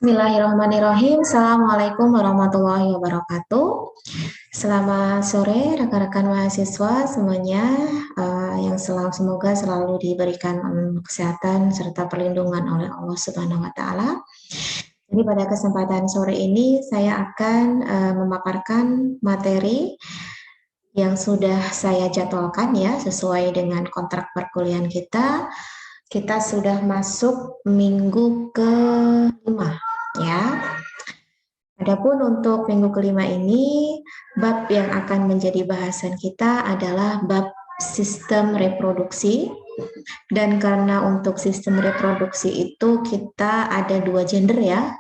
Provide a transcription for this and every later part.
Bismillahirrahmanirrahim. Assalamualaikum warahmatullahi wabarakatuh. Selamat sore rekan-rekan mahasiswa semuanya, yang semoga selalu diberikan kesehatan serta perlindungan oleh Allah Subhanahu wa taala. Jadi pada kesempatan sore ini saya akan memaparkan materi yang sudah saya jadwalkan ya sesuai dengan kontrak perkuliahan kita. Kita sudah masuk minggu ke-5 ya. Adapun untuk minggu kelima ini, bab yang akan menjadi bahasan kita adalah bab sistem reproduksi. Dan karena untuk sistem reproduksi itu kita ada dua gender ya,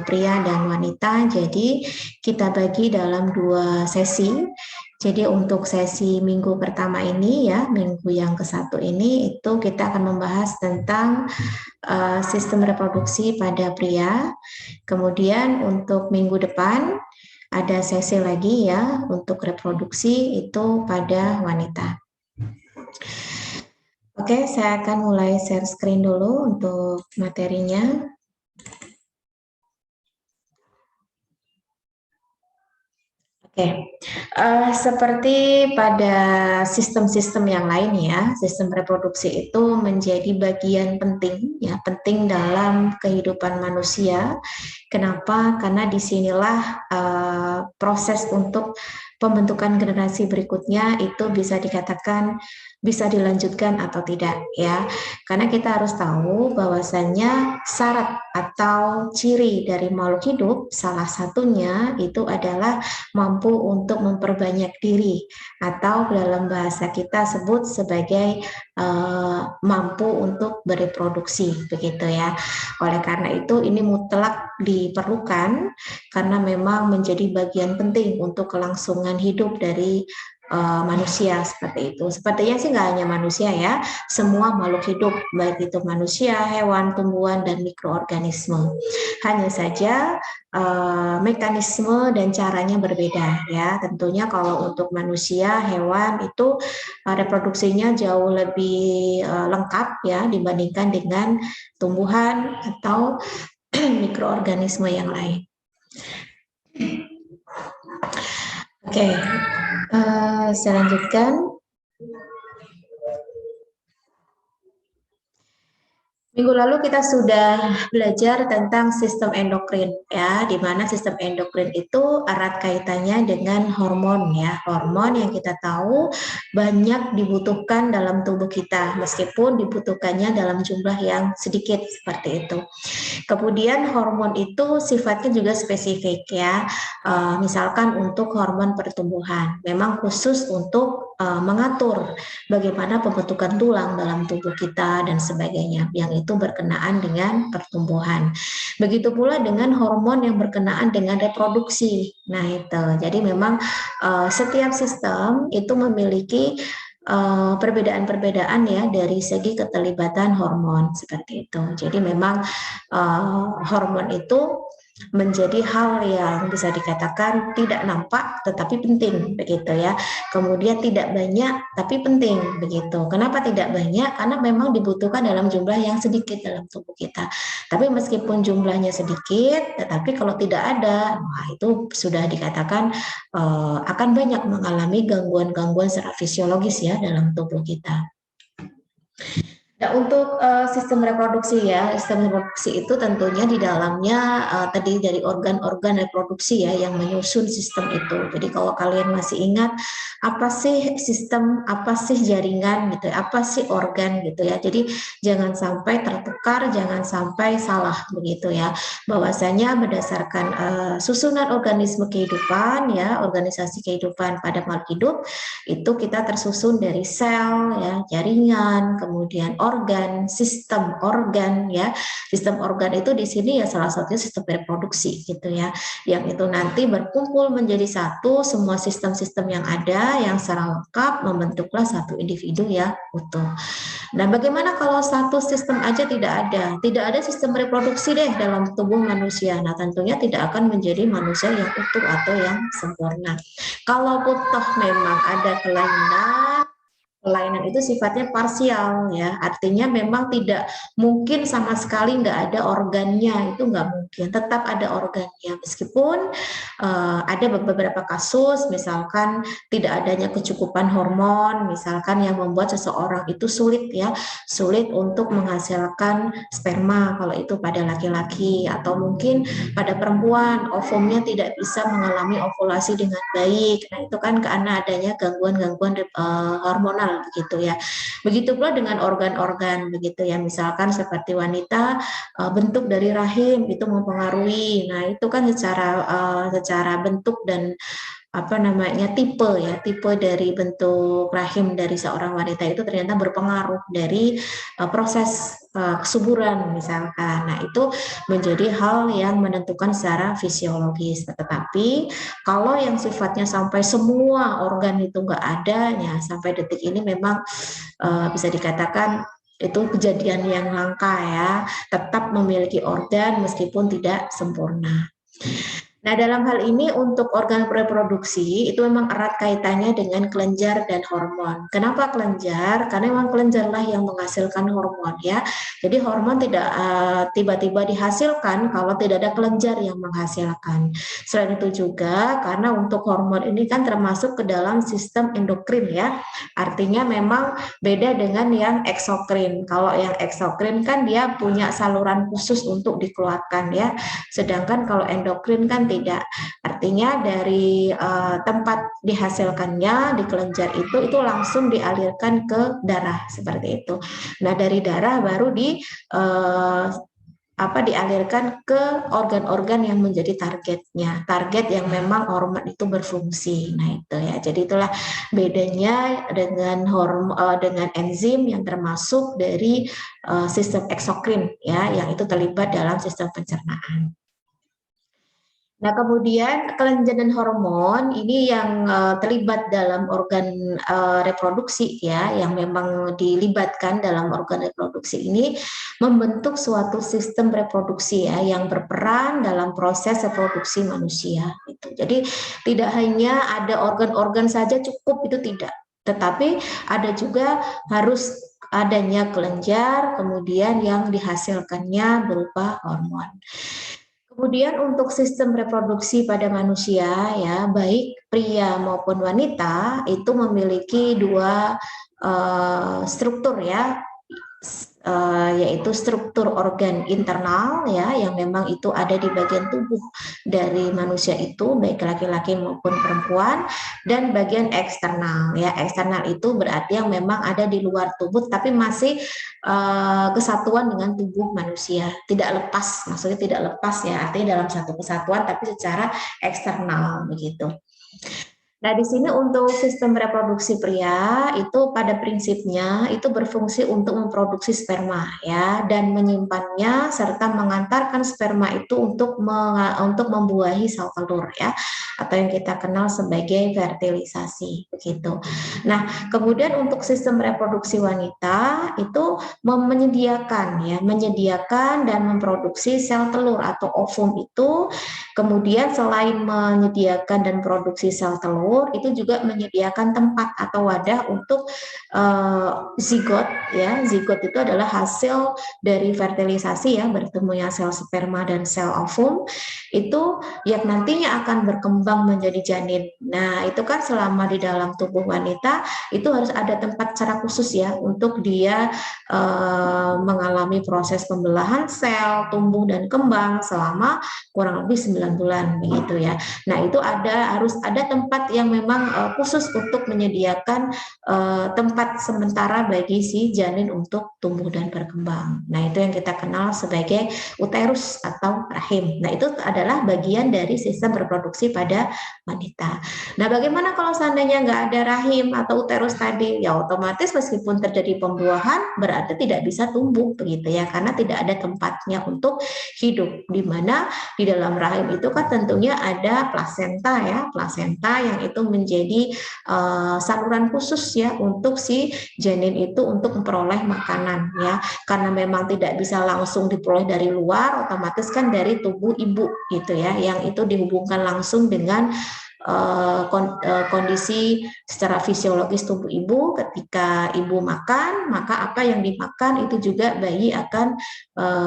pria dan wanita. Jadi kita bagi dalam dua sesi. Jadi untuk sesi minggu pertama ini ya, minggu yang ke-1 ini itu kita akan membahas tentang sistem reproduksi pada pria. Kemudian untuk minggu depan ada sesi lagi ya untuk reproduksi itu pada wanita. Oke, saya akan mulai share screen dulu untuk materinya. Oke, seperti pada sistem-sistem yang lain ya, sistem reproduksi itu menjadi bagian penting ya, penting dalam kehidupan manusia. Kenapa? Karena disinilah proses untuk pembentukan generasi berikutnya itu bisa dikatakan bisa dilanjutkan atau tidak ya. Karena kita harus tahu bahwasannya syarat atau ciri dari makhluk hidup salah satunya itu adalah mampu untuk memperbanyak diri atau dalam bahasa kita sebut sebagai mampu untuk bereproduksi begitu ya. Oleh karena itu ini mutlak diperlukan karena memang menjadi bagian penting untuk kelangsungan hidup dari manusia seperti itu. Sepertinya sih nggak hanya manusia ya, semua makhluk hidup baik itu manusia, hewan, tumbuhan dan mikroorganisme. Hanya saja mekanisme dan caranya berbeda ya. Tentunya kalau untuk manusia, hewan itu reproduksinya jauh lebih lengkap ya dibandingkan dengan tumbuhan atau mikroorganisme yang lain. Oke, saya lanjutkan. Minggu lalu kita sudah belajar tentang sistem endokrin ya, di mana sistem endokrin itu erat kaitannya dengan hormon ya. Hormon yang kita tahu banyak dibutuhkan dalam tubuh kita meskipun dibutuhkannya dalam jumlah yang sedikit seperti itu. Kemudian hormon itu sifatnya juga spesifik ya. Misalkan untuk hormon pertumbuhan memang khusus untuk mengatur bagaimana pembentukan tulang dalam tubuh kita dan sebagainya yang itu berkenaan dengan pertumbuhan. Begitu pula dengan hormon yang berkenaan dengan reproduksi. Nah itu, jadi memang setiap sistem itu memiliki perbedaan-perbedaan ya dari segi keterlibatan hormon seperti itu. Jadi memang hormon itu menjadi hal yang bisa dikatakan tidak nampak tetapi penting begitu ya. Kemudian tidak banyak tapi penting begitu. Kenapa tidak banyak? Karena memang dibutuhkan dalam jumlah yang sedikit dalam tubuh kita. Tapi meskipun jumlahnya sedikit, tetapi kalau tidak ada, wah itu sudah dikatakan akan banyak mengalami gangguan-gangguan secara fisiologis ya dalam tubuh kita. Nah, untuk sistem reproduksi ya, sistem reproduksi itu tentunya di dalamnya terdiri dari organ-organ reproduksi ya yang menyusun sistem itu. Jadi kalau kalian masih ingat apa sih sistem, apa sih jaringan gitu, apa sih organ gitu ya. Jadi jangan sampai tertukar, jangan sampai salah begitu ya. Bahwasanya berdasarkan susunan organisme kehidupan ya, organisasi kehidupan pada makhluk hidup itu kita tersusun dari sel ya, jaringan, kemudian organ, sistem organ ya. Sistem organ itu di sini ya salah satunya sistem reproduksi gitu ya. Yang itu nanti berkumpul menjadi satu semua sistem-sistem yang ada yang secara lengkap membentuklah satu individu ya utuh. Nah, bagaimana kalau satu sistem aja tidak ada? Tidak ada sistem reproduksi deh dalam tubuh manusia. Nah, tentunya tidak akan menjadi manusia yang utuh atau yang sempurna. Kalau toh memang ada kelainan Kelainan itu sifatnya parsial ya, artinya memang tidak mungkin sama sekali nggak ada organnya, itu nggak mungkin, tetap ada organnya meskipun ada beberapa kasus misalkan tidak adanya kecukupan hormon, misalkan yang membuat seseorang itu sulit untuk menghasilkan sperma kalau itu pada laki-laki, atau mungkin pada perempuan ovumnya tidak bisa mengalami ovulasi dengan baik. Nah itu kan karena adanya gangguan-gangguan hormonal begitu ya. Begitu pula dengan organ-organ begitu ya. Misalkan seperti wanita bentuk dari rahim itu mempengaruhi. Nah, itu kan secara bentuk dan tipe dari bentuk rahim dari seorang wanita itu ternyata berpengaruh dari proses kesuburan misalkan. Nah, itu menjadi hal yang menentukan secara fisiologis. Tetapi kalau yang sifatnya sampai semua organ itu nggak ada, ya sampai detik ini memang bisa dikatakan itu kejadian yang langka ya, tetap memiliki organ meskipun tidak sempurna. Nah, dalam hal ini untuk organ reproduksi itu memang erat kaitannya dengan kelenjar dan hormon. Kenapa kelenjar? Karena memang kelenjarlah yang menghasilkan hormon ya. Jadi hormon tidak tiba-tiba dihasilkan kalau tidak ada kelenjar yang menghasilkan. Selain itu juga karena untuk hormon ini kan termasuk ke dalam sistem endokrin ya. Artinya memang beda dengan yang eksokrin. Kalau yang eksokrin kan dia punya saluran khusus untuk dikeluarkan ya. Sedangkan kalau endokrin kan tidak. Artinya dari tempat dihasilkannya di kelenjar itu langsung dialirkan ke darah seperti itu. Nah, dari darah baru dialirkan ke organ-organ yang menjadi target yang memang hormon itu berfungsi. Nah, itu ya. Jadi itulah bedanya dengan enzim yang termasuk dari sistem eksokrin ya, yang itu terlibat dalam sistem pencernaan. Nah, kemudian kelenjar dan hormon ini yang terlibat dalam organ reproduksi ya, yang memang dilibatkan dalam organ reproduksi ini membentuk suatu sistem reproduksi ya, yang berperan dalam proses reproduksi manusia. Gitu. Jadi tidak hanya ada organ-organ saja cukup, itu tidak. Tetapi ada juga harus adanya kelenjar, kemudian yang dihasilkannya berupa hormon. Kemudian untuk sistem reproduksi pada manusia ya, baik pria maupun wanita itu memiliki dua struktur ya, yaitu struktur organ internal ya, yang memang itu ada di bagian tubuh dari manusia itu baik laki-laki maupun perempuan, dan bagian eksternal ya. Eksternal itu berarti yang memang ada di luar tubuh tapi masih kesatuan dengan tubuh manusia, tidak lepas, maksudnya tidak lepas ya, artinya dalam satu kesatuan tapi secara eksternal begitu. Nah, di sini untuk sistem reproduksi pria itu pada prinsipnya itu berfungsi untuk memproduksi sperma ya, dan menyimpannya serta mengantarkan sperma itu untuk membuahi sel telur ya, atau yang kita kenal sebagai fertilisasi begitu. Nah, kemudian untuk sistem reproduksi wanita itu menyediakan dan memproduksi sel telur atau ovum itu. Kemudian selain menyediakan dan produksi sel telur, itu juga menyediakan tempat atau wadah untuk zigot ya. Zigot itu adalah hasil dari fertilisasi ya, bertemunya sel sperma dan sel ovum itu yang nantinya akan berkembang menjadi janin. Nah, itu kan selama di dalam tubuh wanita itu harus ada tempat secara khusus ya untuk dia mengalami proses pembelahan sel, tumbuh dan kembang selama kurang lebih 9 bulan begitu ya. Nah, itu harus ada tempat yang memang khusus untuk menyediakan tempat sementara bagi si janin untuk tumbuh dan berkembang. Nah, itu yang kita kenal sebagai uterus atau rahim. Nah, itu adalah bagian dari sistem reproduksi pada wanita. Nah, bagaimana kalau seandainya nggak ada rahim atau uterus tadi? Ya, otomatis meskipun terjadi pembuahan berarti tidak bisa tumbuh begitu ya, karena tidak ada tempatnya untuk hidup, di mana di dalam rahim itu kan tentunya ada plasenta ya, plasenta yang itu menjadi saluran khusus ya untuk si janin itu untuk memperoleh makanan ya, karena memang tidak bisa langsung diperoleh dari luar, otomatis kan dari tubuh ibu gitu ya, yang itu dihubungkan langsung dengan kondisi secara fisiologis tubuh ibu. Ketika ibu makan, maka apa yang dimakan itu juga bayi akan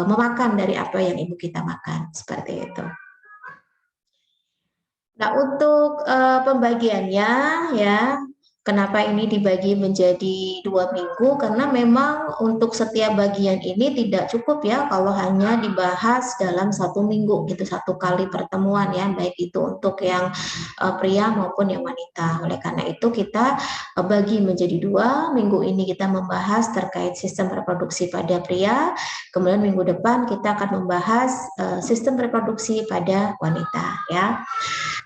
memakan dari apa yang ibu kita makan, seperti itu. Nah, untuk pembagiannya ya, kenapa ini dibagi menjadi 2 minggu? Karena memang untuk setiap bagian ini tidak cukup ya kalau hanya dibahas dalam 1 minggu gitu, 1 kali pertemuan ya, baik itu untuk yang pria maupun yang wanita. Oleh karena itu kita bagi menjadi 2. Minggu ini kita membahas terkait sistem reproduksi pada pria, kemudian minggu depan kita akan membahas sistem reproduksi pada wanita ya.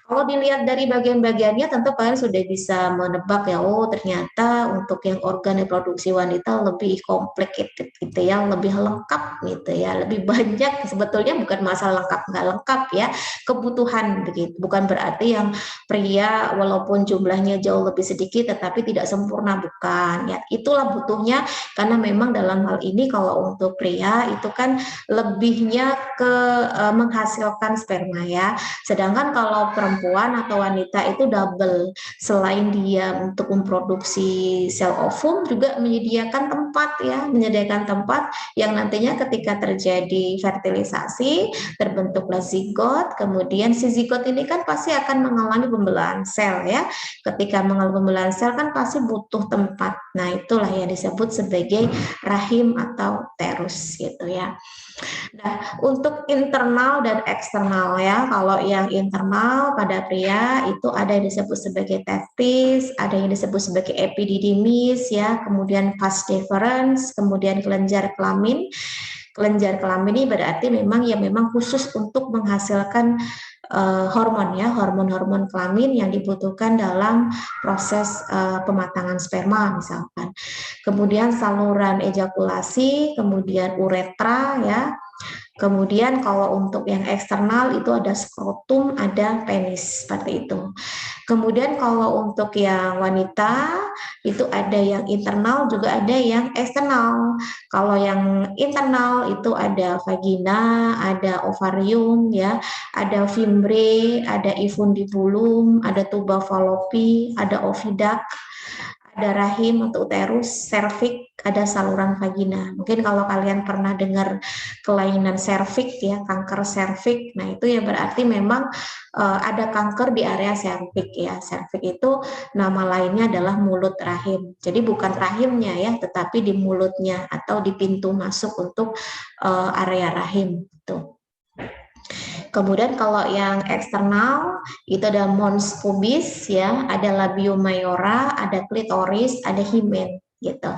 Kalau dilihat dari bagian-bagiannya, tentu kalian sudah bisa menebak ya, oh ternyata untuk yang organ reproduksi wanita lebih complicated gitu ya, lebih lengkap gitu ya, lebih banyak. Sebetulnya bukan masalah lengkap nggak lengkap ya, kebutuhan begitu. Bukan berarti yang pria walaupun jumlahnya jauh lebih sedikit, tetapi tidak sempurna, bukan ya. Itulah butuhnya, karena memang dalam hal ini kalau untuk pria itu kan lebihnya ke menghasilkan sperma ya. Sedangkan kalau perempuan atau wanita itu double, selain dia untuk memproduksi sel ovum juga menyediakan tempat yang nantinya ketika terjadi fertilisasi terbentuklah zigot. Kemudian si zigot ini kan pasti akan mengalami pembelahan sel ya. Ketika mengalami pembelahan sel kan pasti butuh tempat. Nah, itulah yang disebut sebagai rahim atau uterus gitu ya. Nah, untuk internal dan eksternal ya, kalau yang internal pada pria itu ada yang disebut sebagai testis, ada yang disebut sebagai epididymis ya, kemudian vas deferens, kemudian kelenjar kelamin. Kelenjar kelamin ini berarti memang khusus untuk menghasilkan hormon ya, hormon-hormon kelamin yang dibutuhkan dalam proses pematangan sperma misalkan. Kemudian saluran ejakulasi, kemudian uretra ya. Kemudian kalau untuk yang eksternal itu ada skrotum, ada penis, seperti itu. Kemudian kalau untuk yang wanita itu ada yang internal juga ada yang eksternal. Kalau yang internal itu ada vagina, ada ovarium ya, ada fimbre, ada infundibulum, ada tuba fallopi, ada oviduct, ada rahim atau uterus, serviks, ada saluran vagina. Mungkin kalau kalian pernah dengar kelainan serviks ya, kanker serviks, nah itu ya berarti memang ada kanker di area serviks ya. Serviks itu nama lainnya adalah mulut rahim. Jadi bukan rahimnya ya, tetapi di mulutnya atau di pintu masuk untuk area rahim itu. Kemudian kalau yang eksternal itu ada mons pubis ya, ada labium mayora, ada klitoris, ada himen gitu.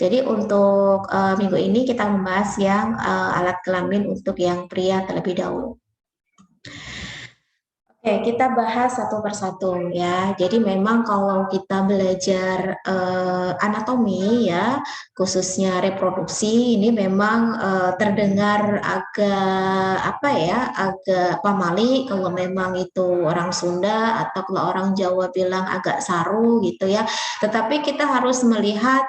Jadi untuk minggu ini kita membahas yang alat kelamin untuk yang pria terlebih dahulu. Oke, kita bahas satu persatu ya. Jadi memang kalau kita belajar anatomi ya, khususnya reproduksi, ini memang terdengar agak agak pamali kalau memang itu orang Sunda atau kalau orang Jawa bilang agak saru gitu ya. Tetapi kita harus melihat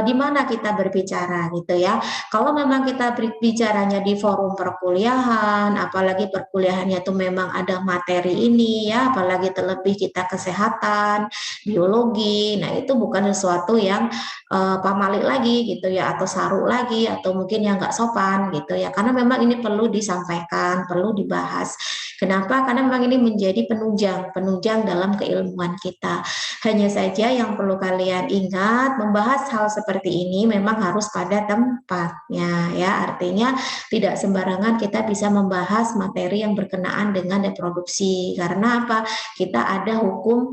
di mana kita berbicara gitu ya. Kalau memang kita berbicaranya di forum perkuliahan, apalagi perkuliahannya itu memang ada materi ini ya, apalagi terlebih kita kesehatan, biologi, nah itu bukan sesuatu yang pamali lagi gitu ya, atau saru lagi, atau mungkin yang nggak sopan gitu ya, karena memang ini perlu disampaikan, perlu dibahas. Kenapa? Karena memang ini menjadi penunjang dalam keilmuan kita. Hanya saja yang perlu kalian ingat, membahas hal seperti ini memang harus pada tempatnya ya, artinya tidak sembarangan kita bisa membahas materi yang berkenaan dengan reproduksi. Karena apa? Kita ada hukum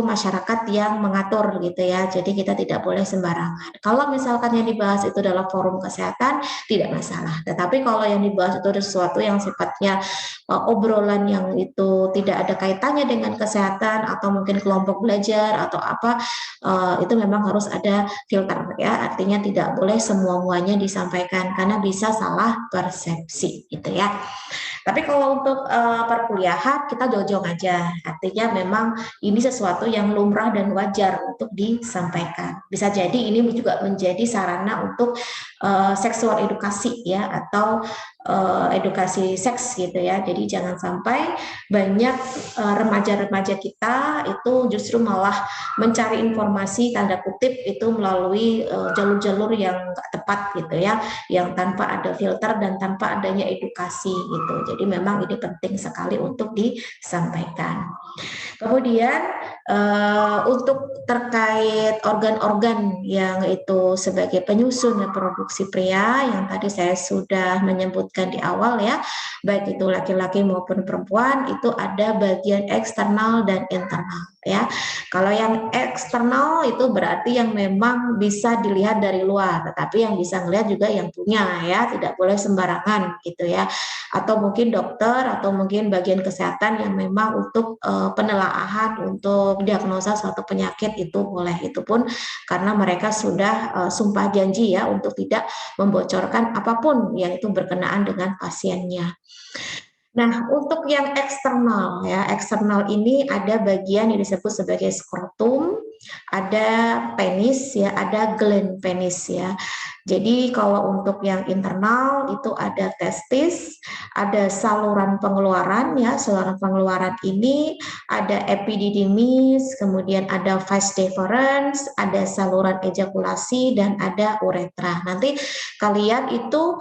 masyarakat yang mengatur gitu ya. Jadi kita tidak boleh sembarangan. Kalau misalkan yang dibahas itu adalah forum kesehatan, tidak masalah. Tetapi kalau yang dibahas itu ada sesuatu yang sifatnya obrolan yang itu tidak ada kaitannya dengan kesehatan atau mungkin kelompok belajar atau apa, itu memang harus ada filter ya. Artinya tidak boleh semua-muanya disampaikan karena bisa salah persepsi gitu ya. Tapi kalau untuk perkuliahan kita jojong aja, artinya memang ini sesuatu yang lumrah dan wajar untuk disampaikan. Bisa jadi ini juga menjadi sarana untuk seksual edukasi ya, atau edukasi seks gitu ya. Jadi jangan sampai banyak remaja-remaja kita itu justru malah mencari informasi tanda kutip itu melalui jalur-jalur yang nggak tepat gitu ya, yang tanpa ada filter dan tanpa adanya edukasi gitu. Jadi memang ini penting sekali untuk disampaikan. Kemudian untuk terkait organ-organ yang itu sebagai penyusun reproduksi pria yang tadi saya sudah menyebutkan di awal ya, baik itu laki-laki maupun perempuan itu ada bagian eksternal dan internal ya. Kalau yang eksternal itu berarti yang memang bisa dilihat dari luar, tetapi yang bisa melihat juga yang punya ya, tidak boleh sembarangan gitu ya. Atau mungkin dokter atau mungkin bagian kesehatan yang memang untuk penelaahan untuk diagnosa suatu penyakit itu boleh, itu pun karena mereka sudah sumpah janji ya untuk tidak membocorkan apapun yang itu berkenaan dengan pasiennya. Nah, untuk yang eksternal ya, eksternal ini ada bagian yang disebut sebagai skrotum, ada penis ya, ada gland penis ya. Jadi kalau untuk yang internal itu ada testis, ada saluran pengeluaran ya, saluran pengeluaran ini ada epididymis, kemudian ada vas deferens, ada saluran ejakulasi dan ada uretra. Nanti kalian itu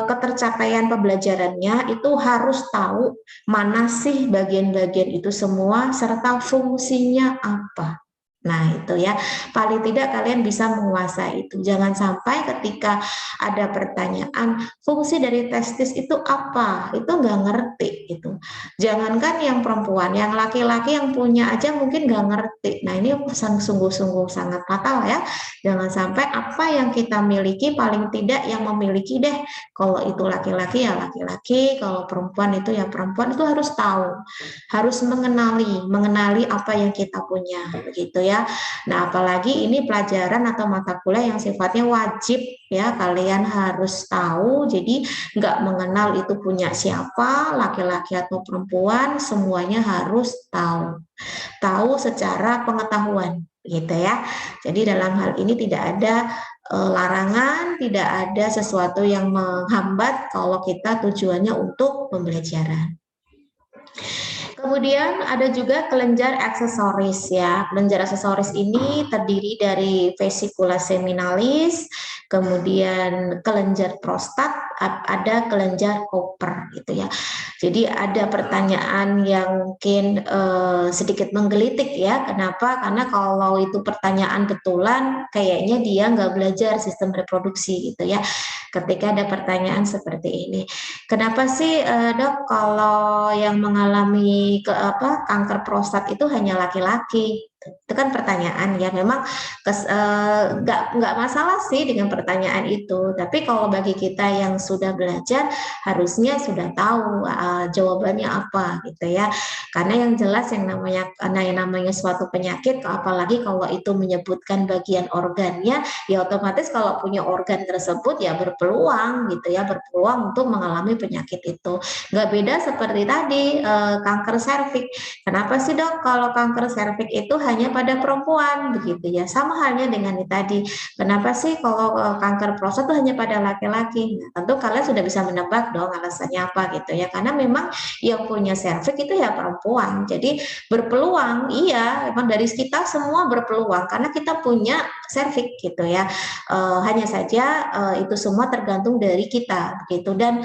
ketercapaian pembelajarannya itu harus tahu mana sih bagian-bagian itu semua serta fungsinya apa. Nah itu ya, paling tidak kalian bisa menguasai itu. Jangan sampai ketika ada pertanyaan, fungsi dari testis itu apa? Itu nggak ngerti gitu. Jangankan yang perempuan, yang laki-laki yang punya aja mungkin nggak ngerti. Nah ini sungguh-sungguh sangat fatal ya. Jangan sampai apa yang kita miliki paling tidak yang memiliki deh. Kalau itu laki-laki ya laki-laki, kalau perempuan itu ya perempuan, itu harus tahu, harus mengenali apa yang kita punya begitu ya. Nah, apalagi ini pelajaran atau mata kuliah yang sifatnya wajib ya, kalian harus tahu. Jadi nggak mengenal itu punya siapa, laki-laki atau perempuan, semuanya harus tahu. Tahu secara pengetahuan gitu ya. Jadi dalam hal ini tidak ada larangan, tidak ada sesuatu yang menghambat kalau kita tujuannya untuk pembelajaran. Kemudian ada juga kelenjar aksesoris ya. Kelenjar aksesoris ini terdiri dari vesicula seminalis, kemudian kelenjar prostat, ada kelenjar Cooper gitu ya. Jadi ada pertanyaan yang mungkin sedikit menggelitik ya. Kenapa? Karena kalau itu pertanyaan betulan, kayaknya dia nggak belajar sistem reproduksi gitu ya. Ketika ada pertanyaan seperti ini, kenapa sih dok kalau yang mengalami kanker prostat itu hanya laki-laki? Itu kan pertanyaan ya, memang nggak masalah sih dengan pertanyaan itu, tapi kalau bagi kita yang sudah belajar harusnya sudah tahu jawabannya apa gitu ya, karena yang jelas yang namanya suatu penyakit, apalagi kalau itu menyebutkan bagian organnya, ya otomatis kalau punya organ tersebut ya berpeluang gitu ya, berpeluang untuk mengalami penyakit itu. Nggak beda seperti tadi kanker serviks. Kenapa sih dok kalau kanker serviks itu hanya pada perempuan begitu ya? Sama halnya dengan ini tadi. Kenapa sih kalau kanker prostat itu hanya pada laki-laki? Nah, tentu kalian sudah bisa menebak dong alasannya apa gitu ya. Karena memang yang punya serviks itu ya perempuan. Jadi berpeluang, iya, memang dari kita semua berpeluang karena kita punya serviks gitu ya. Hanya saja itu semua tergantung dari kita begitu, dan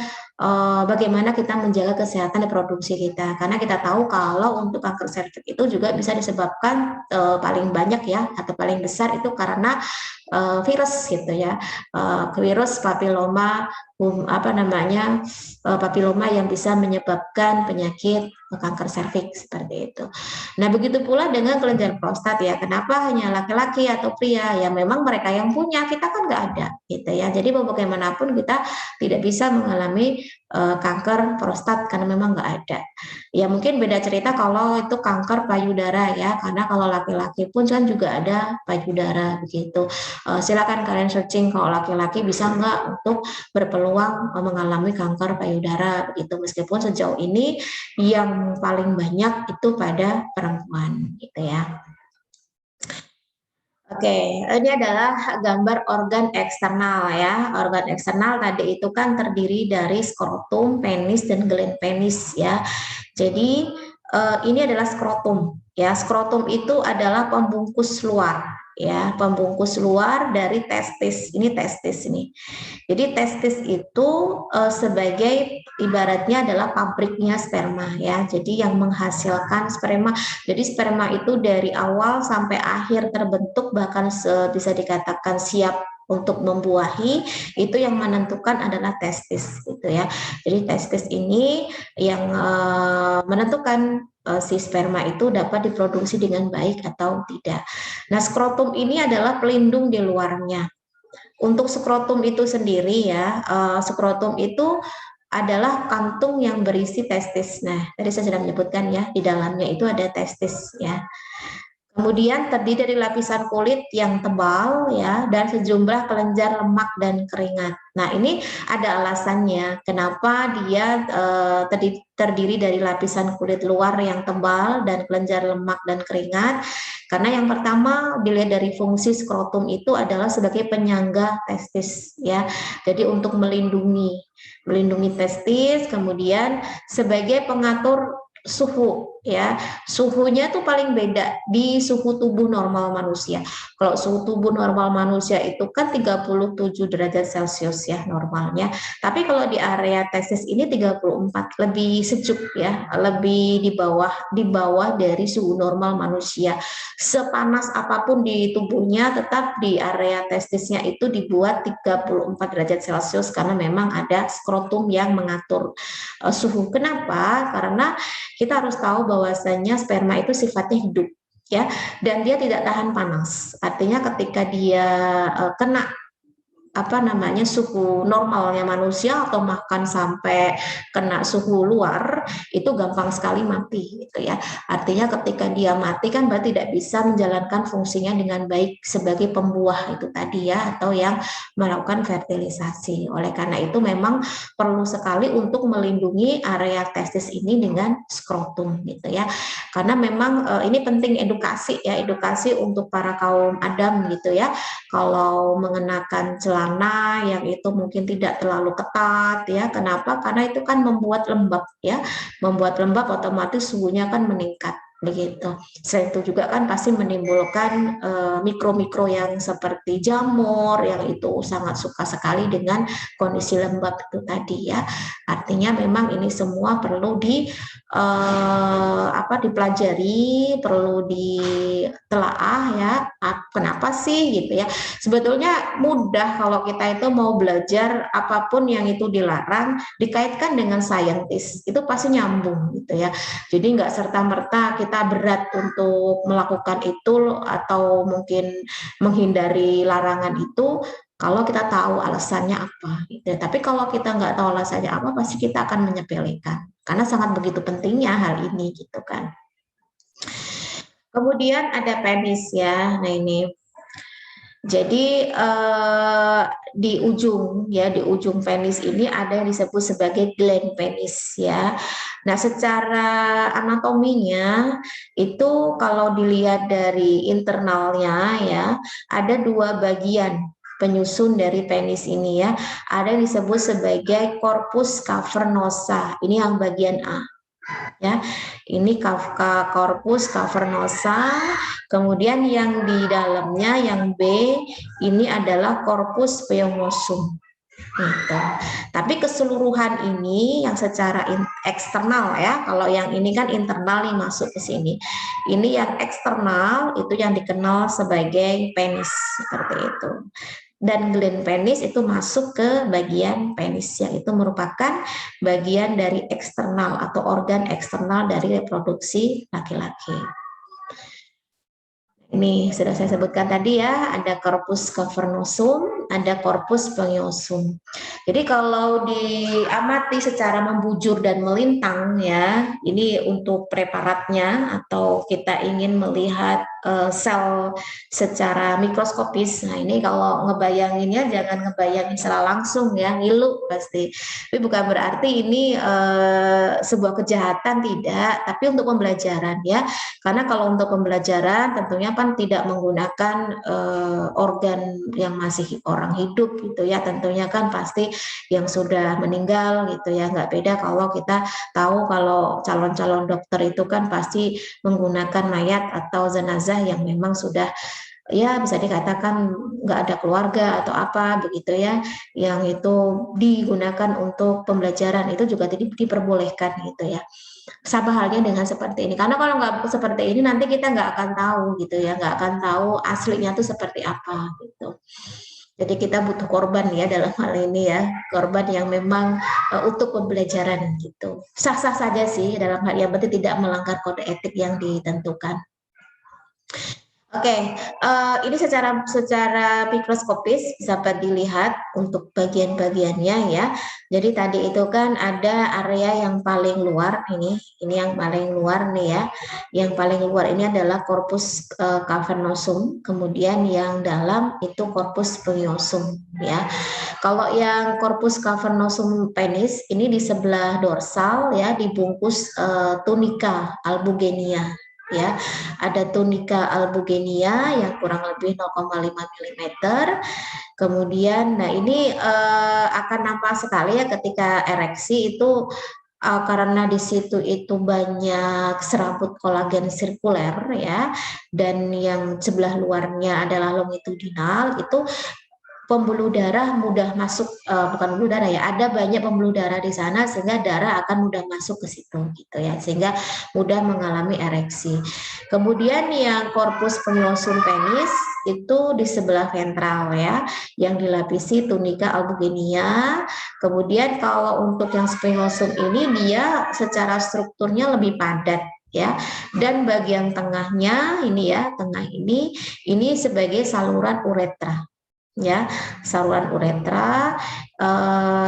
bagaimana kita menjaga kesehatan reproduksi kita, karena kita tahu kalau untuk kanker serviks itu juga bisa disebabkan paling banyak ya atau paling besar itu karena virus gitu ya, virus papiloma papiloma yang bisa menyebabkan penyakit kanker serviks seperti itu. Nah, begitu pula dengan kelenjar prostat ya. Kenapa hanya laki-laki atau pria? Ya memang mereka yang punya, kita kan nggak ada gitu ya. Jadi bagaimanapun kita tidak bisa mengalami kanker prostat karena memang nggak ada. Ya mungkin beda cerita kalau itu kanker payudara ya, karena kalau laki-laki pun kan juga ada payudara begitu. Silakan kalian searching kalau laki-laki bisa nggak untuk berpeluang mengalami kanker payudara begitu, meskipun sejauh ini yang paling banyak itu pada perempuan gitu ya. Oke, ini adalah gambar organ eksternal ya. Organ eksternal tadi itu kan terdiri dari skrotum, penis, dan gland penis ya. Jadi ini adalah skrotum ya. Skrotum itu adalah pembungkus luar ya, pembungkus luar dari testis. Ini testis ini. Jadi testis itu sebagai ibaratnya adalah pabriknya sperma ya. Jadi yang menghasilkan sperma. Jadi sperma itu dari awal sampai akhir terbentuk bahkan bisa dikatakan siap untuk membuahi, itu yang menentukan adalah testis gitu ya. Jadi testis ini yang menentukan si sperma itu dapat diproduksi dengan baik atau tidak. Nah, skrotum ini adalah pelindung di luarnya. Untuk skrotum itu sendiri ya, skrotum itu adalah kantung yang berisi testis. Nah, tadi saya sudah menyebutkan ya, di dalamnya itu ada testis ya. Kemudian terdiri dari lapisan kulit yang tebal ya dan sejumlah kelenjar lemak dan keringat. Nah, ini ada alasannya kenapa dia terdiri dari lapisan kulit luar yang tebal dan kelenjar lemak dan keringat. Karena yang pertama dilihat dari fungsi skrotum itu adalah sebagai penyangga testis ya. Jadi untuk melindungi testis, kemudian sebagai pengatur suhu ya. Suhunya tuh paling beda di suhu tubuh normal manusia. Kalau suhu tubuh normal manusia itu kan 37 derajat Celcius ya normalnya. Tapi kalau di area testis ini 34, lebih sejuk ya, lebih di bawah dari suhu normal manusia. Sepanas apapun di tubuhnya tetap di area testisnya itu dibuat 34 derajat Celcius karena memang ada skrotum yang mengatur suhu. Kenapa? Karena kita harus tahu bahwasanya sperma itu sifatnya hidup ya, dan dia tidak tahan panas. Artinya ketika dia kena suhu normalnya manusia atau makan sampai kena suhu luar itu gampang sekali mati gitu ya. Artinya ketika dia mati kan berarti tidak bisa menjalankan fungsinya dengan baik sebagai pembuah itu tadi ya, atau yang melakukan fertilisasi. Oleh karena itu memang perlu sekali untuk melindungi area testis ini dengan skrotum gitu ya. Karena memang ini penting edukasi ya, edukasi untuk para kaum Adam gitu ya. Kalau mengenakan celana yang itu mungkin tidak terlalu ketat ya. Kenapa? Karena itu kan membuat lembab ya. Membuat lembab otomatis suhunya kan meningkat begitu. Selain itu juga kan pasti menimbulkan mikro-mikro yang seperti jamur yang itu sangat suka sekali dengan kondisi lembab itu tadi ya. Artinya memang ini semua perlu dipelajari, perlu ditelaah ya. Kenapa sih gitu ya? Sebetulnya mudah kalau kita itu mau belajar apapun yang itu dilarang dikaitkan dengan saintis, itu pasti nyambung gitu ya. Jadi nggak serta-merta kita berat untuk melakukan itu atau mungkin menghindari larangan itu kalau kita tahu alasannya apa gitu. Tapi kalau kita nggak tahu alasannya apa pasti kita akan menyepelekan karena sangat begitu pentingnya hal ini gitu kan. Kemudian ada penis ya. Nah ini jadi di ujung penis ini ada yang disebut sebagai gland penis ya. Nah, secara anatominya itu kalau dilihat dari internalnya ya, ada dua bagian penyusun dari penis ini ya. Ada yang disebut sebagai corpus cavernosa. Ini yang bagian A. Ya, ini corpus cavernosa. Kemudian yang di dalamnya yang B ini adalah corpus peomosum. Gitu. Tapi keseluruhan ini yang secara eksternal ya, kalau yang ini kan internal nih masuk ke sini. Ini yang eksternal itu yang dikenal sebagai penis seperti itu. Dan gland penis itu masuk ke bagian penis yang itu merupakan bagian dari eksternal atau organ eksternal dari reproduksi laki-laki. Ini sudah saya sebutkan tadi ya, ada corpus cavernosum, ada corpus spongiosum. Jadi kalau diamati secara membujur dan melintang ya, ini untuk preparatnya atau kita ingin melihat sel secara mikroskopis. Nah ini kalau ngebayanginnya jangan ngebayangin secara langsung ya, ngilu pasti. Tapi bukan berarti ini sebuah kejahatan, tidak, tapi untuk pembelajaran ya. Karena kalau untuk pembelajaran tentunya kan tidak menggunakan organ yang masih orang hidup gitu ya, tentunya kan pasti yang sudah meninggal gitu ya. Nggak beda kalau kita tahu kalau calon-calon dokter itu kan pasti menggunakan mayat atau jenazah yang memang sudah ya bisa dikatakan nggak ada keluarga atau apa begitu ya, yang itu digunakan untuk pembelajaran, itu juga diperbolehkan gitu ya. Sama halnya dengan seperti ini, karena kalau nggak seperti ini nanti kita nggak akan tahu gitu ya, nggak akan tahu aslinya tuh seperti apa gitu. Jadi kita butuh korban ya dalam hal ini ya, korban yang memang untuk pembelajaran gitu. Sah-sah saja sih dalam hal yang penting tidak melanggar kode etik yang ditentukan. Oke, ini secara mikroskopis dapat dilihat untuk bagian-bagiannya ya. Jadi tadi itu kan ada area yang paling luar, ini yang paling luar nih ya. Yang paling luar ini adalah corpus cavernosum, kemudian yang dalam itu corpus spongiosum ya. Kalau yang corpus cavernosum penis ini di sebelah dorsal ya, dibungkus tunica albugenia ya. Ada tunica albugenia yang kurang lebih 0,5 mm. Kemudian nah ini akan nampak sekali ya ketika ereksi itu karena di situ itu banyak serabut kolagen sirkuler ya, dan yang sebelah luarnya adalah longitudinal, itu pembuluh darah mudah masuk, bukan pembuluh darah ya, ada banyak pembuluh darah di sana sehingga darah akan mudah masuk ke situ gitu ya, sehingga mudah mengalami ereksi. Kemudian yang corpus spongiosum penis itu di sebelah ventral ya, yang dilapisi tunica albugenia. Kemudian kalau untuk yang spongiosum ini dia secara strukturnya lebih padat ya, dan bagian tengahnya ini ya, tengah ini sebagai saluran uretra ya, saluran uretra.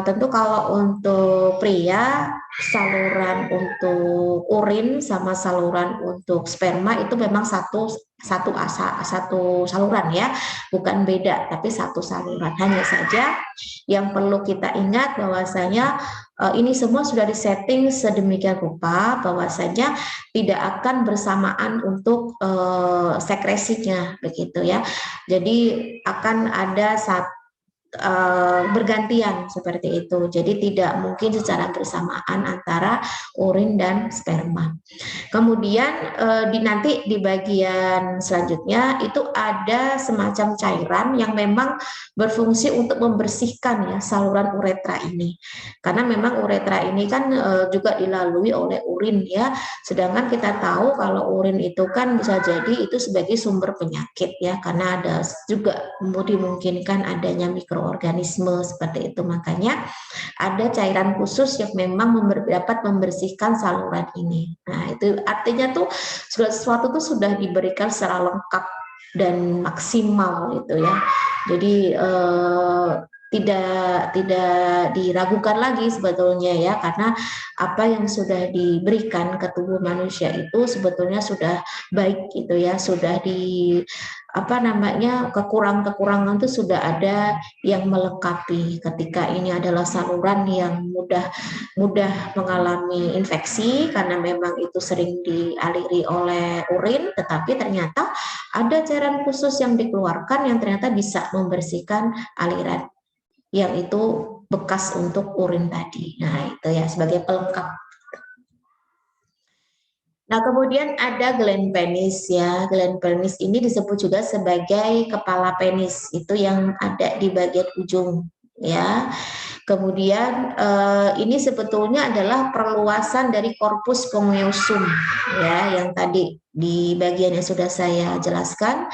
Tentu kalau untuk pria saluran untuk urin sama saluran untuk sperma itu memang satu saluran ya, bukan beda tapi satu saluran. Hanya saja yang perlu kita ingat bahwasanya ini semua sudah disetting sedemikian rupa bahwasanya tidak akan bersamaan untuk sekresinya begitu ya. Jadi akan ada bergantian seperti itu. Jadi tidak mungkin secara bersamaan antara urin dan sperma. Kemudian nanti di bagian selanjutnya itu ada semacam cairan yang memang berfungsi untuk membersihkan ya saluran uretra ini. Karena memang uretra ini kan juga dilalui oleh urin ya. Sedangkan kita tahu kalau urin itu kan bisa jadi itu sebagai sumber penyakit ya, karena ada juga dimungkinkan adanya mikroorganisme seperti itu. Makanya ada cairan khusus yang memang dapat membersihkan saluran ini. Nah, itu artinya tuh segala sesuatu tuh sudah diberikan secara lengkap dan maksimal gitu ya. Jadi tidak diragukan lagi sebetulnya ya, karena apa yang sudah diberikan ke tubuh manusia itu sebetulnya sudah baik gitu ya, sudah kekurangan itu sudah ada yang melengkapi. Ketika ini adalah saluran yang mudah mengalami infeksi karena memang itu sering dialiri oleh urin, tetapi ternyata ada cairan khusus yang dikeluarkan yang ternyata bisa membersihkan aliran yang itu bekas untuk urin tadi. Nah, itu ya sebagai pelengkap. Nah, kemudian ada gland penis ya. Gland penis ini disebut juga sebagai kepala penis. Itu yang ada di bagian ujung ya. Kemudian ini sebetulnya adalah perluasan dari corpus spongiosum ya, yang tadi di bagian yang sudah saya jelaskan.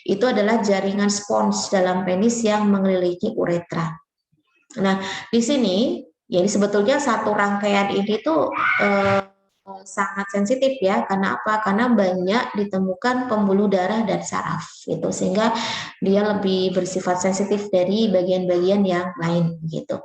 Itu adalah jaringan spons dalam penis yang mengelilingi uretra. Nah, di sini ya sebetulnya satu rangkaian ini tuh sangat sensitif ya. Karena apa? Karena banyak ditemukan pembuluh darah dan saraf gitu, sehingga dia lebih bersifat sensitif dari bagian-bagian yang lain gitu.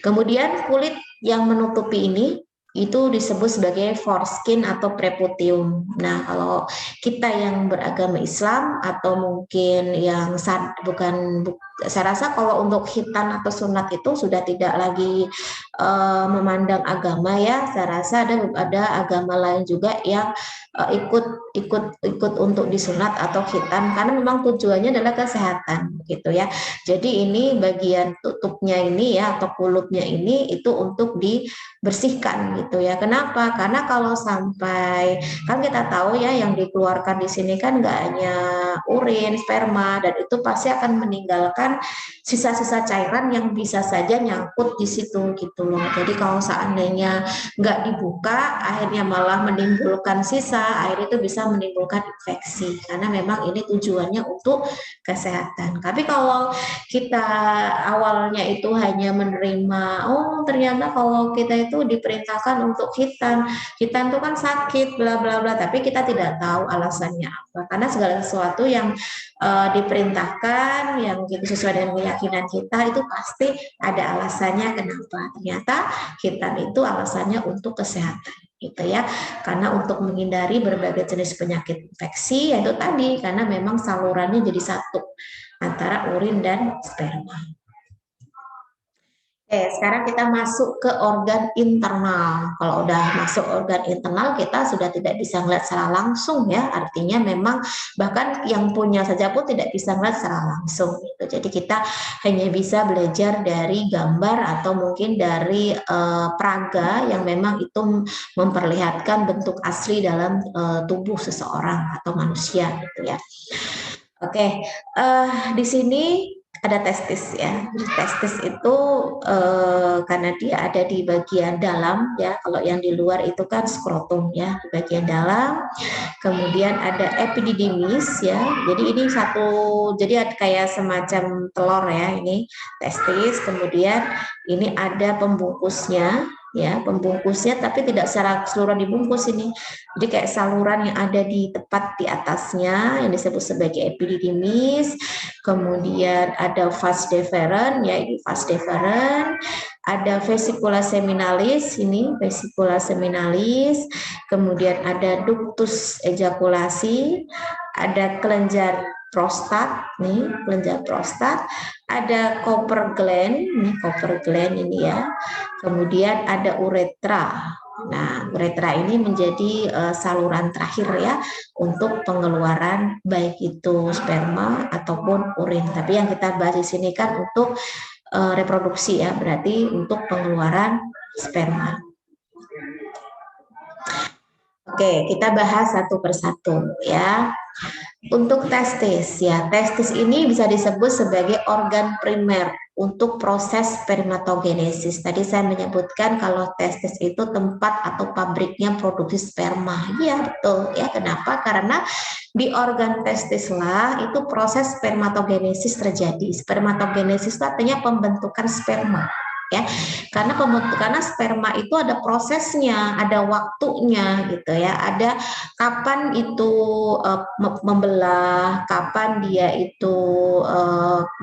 Kemudian kulit yang menutupi ini itu disebut sebagai foreskin atau preputium. Nah, kalau kita yang beragama Islam atau mungkin yang bukan saya rasa kalau untuk khitan atau sunat itu sudah tidak lagi memandang agama ya. Saya rasa ada agama lain juga yang ikut untuk disunat atau khitan karena memang tujuannya adalah kesehatan gitu ya. Jadi ini bagian tutupnya ini ya atau kulupnya ini itu untuk dibersihkan gitu ya. Kenapa? Karena kalau sampai kan kita tahu ya yang dikeluarkan di sini kan nggak hanya urin, sperma dan itu pasti akan meninggalkan sisa-sisa cairan yang bisa saja nyangkut di situ gitu loh. Jadi kalau seandainya nggak dibuka, akhirnya malah menimbulkan sisa, akhirnya itu bisa menimbulkan infeksi karena memang ini tujuannya untuk kesehatan. Tapi kalau kita awalnya itu hanya menerima, oh ternyata kalau kita itu diperintahkan untuk khitan itu kan sakit, bla bla bla, tapi kita tidak tahu alasannya apa. Karena segala sesuatu yang diperintahkan, yang gitu sesuai dengan keyakinan kita itu pasti ada alasannya kenapa. Ternyata khitan itu alasannya untuk kesehatan gitu ya, karena untuk menghindari berbagai jenis penyakit infeksi yaitu tadi karena memang salurannya jadi satu antara urin dan sperma. Oke, sekarang kita masuk ke organ internal. Kalau udah masuk organ internal, kita sudah tidak bisa melihat secara langsung ya. Artinya memang bahkan yang punya saja pun tidak bisa melihat secara langsung. Gitu. Jadi kita hanya bisa belajar dari gambar atau mungkin dari peraga yang memang itu memperlihatkan bentuk asli dalam tubuh seseorang atau manusia gitu ya. Oke, di sini ada testis ya. Testis itu karena dia ada di bagian dalam ya. Kalau yang di luar itu kan skrotum ya, di bagian dalam. Kemudian ada epididymis ya. Jadi ini satu, jadi kayak semacam telur ya ini testis. Kemudian ini ada pembungkusnya ya, pembungkusnya tapi tidak secara keseluruhan dibungkus ini. Jadi kayak saluran yang ada di tepat di atasnya yang disebut sebagai epididymis. Kemudian ada vas deferens ya, ini vas deferens. Ada vesicula seminalis, ini vesicula seminalis. Kemudian ada ductus ejakulasi, ada kelenjar prostat, nih kelenjar prostat, ada Cooper gland, ini Cooper gland ini ya. Kemudian ada uretra. Nah, uretra ini menjadi saluran terakhir ya untuk pengeluaran baik itu sperma ataupun urin. Tapi yang kita bahas di sini kan untuk reproduksi ya, berarti untuk pengeluaran sperma. Oke, kita bahas satu persatu ya. Untuk testis ya, testis ini bisa disebut sebagai organ primer untuk proses spermatogenesis. Tadi saya menyebutkan kalau testis itu tempat atau pabriknya produksi sperma. Ya betul ya. Kenapa? Karena di organ testis lah itu proses spermatogenesis terjadi. Spermatogenesis itu artinya pembentukan sperma. Ya, karena sperma itu ada prosesnya, ada waktunya gitu ya, ada kapan itu membelah, kapan dia itu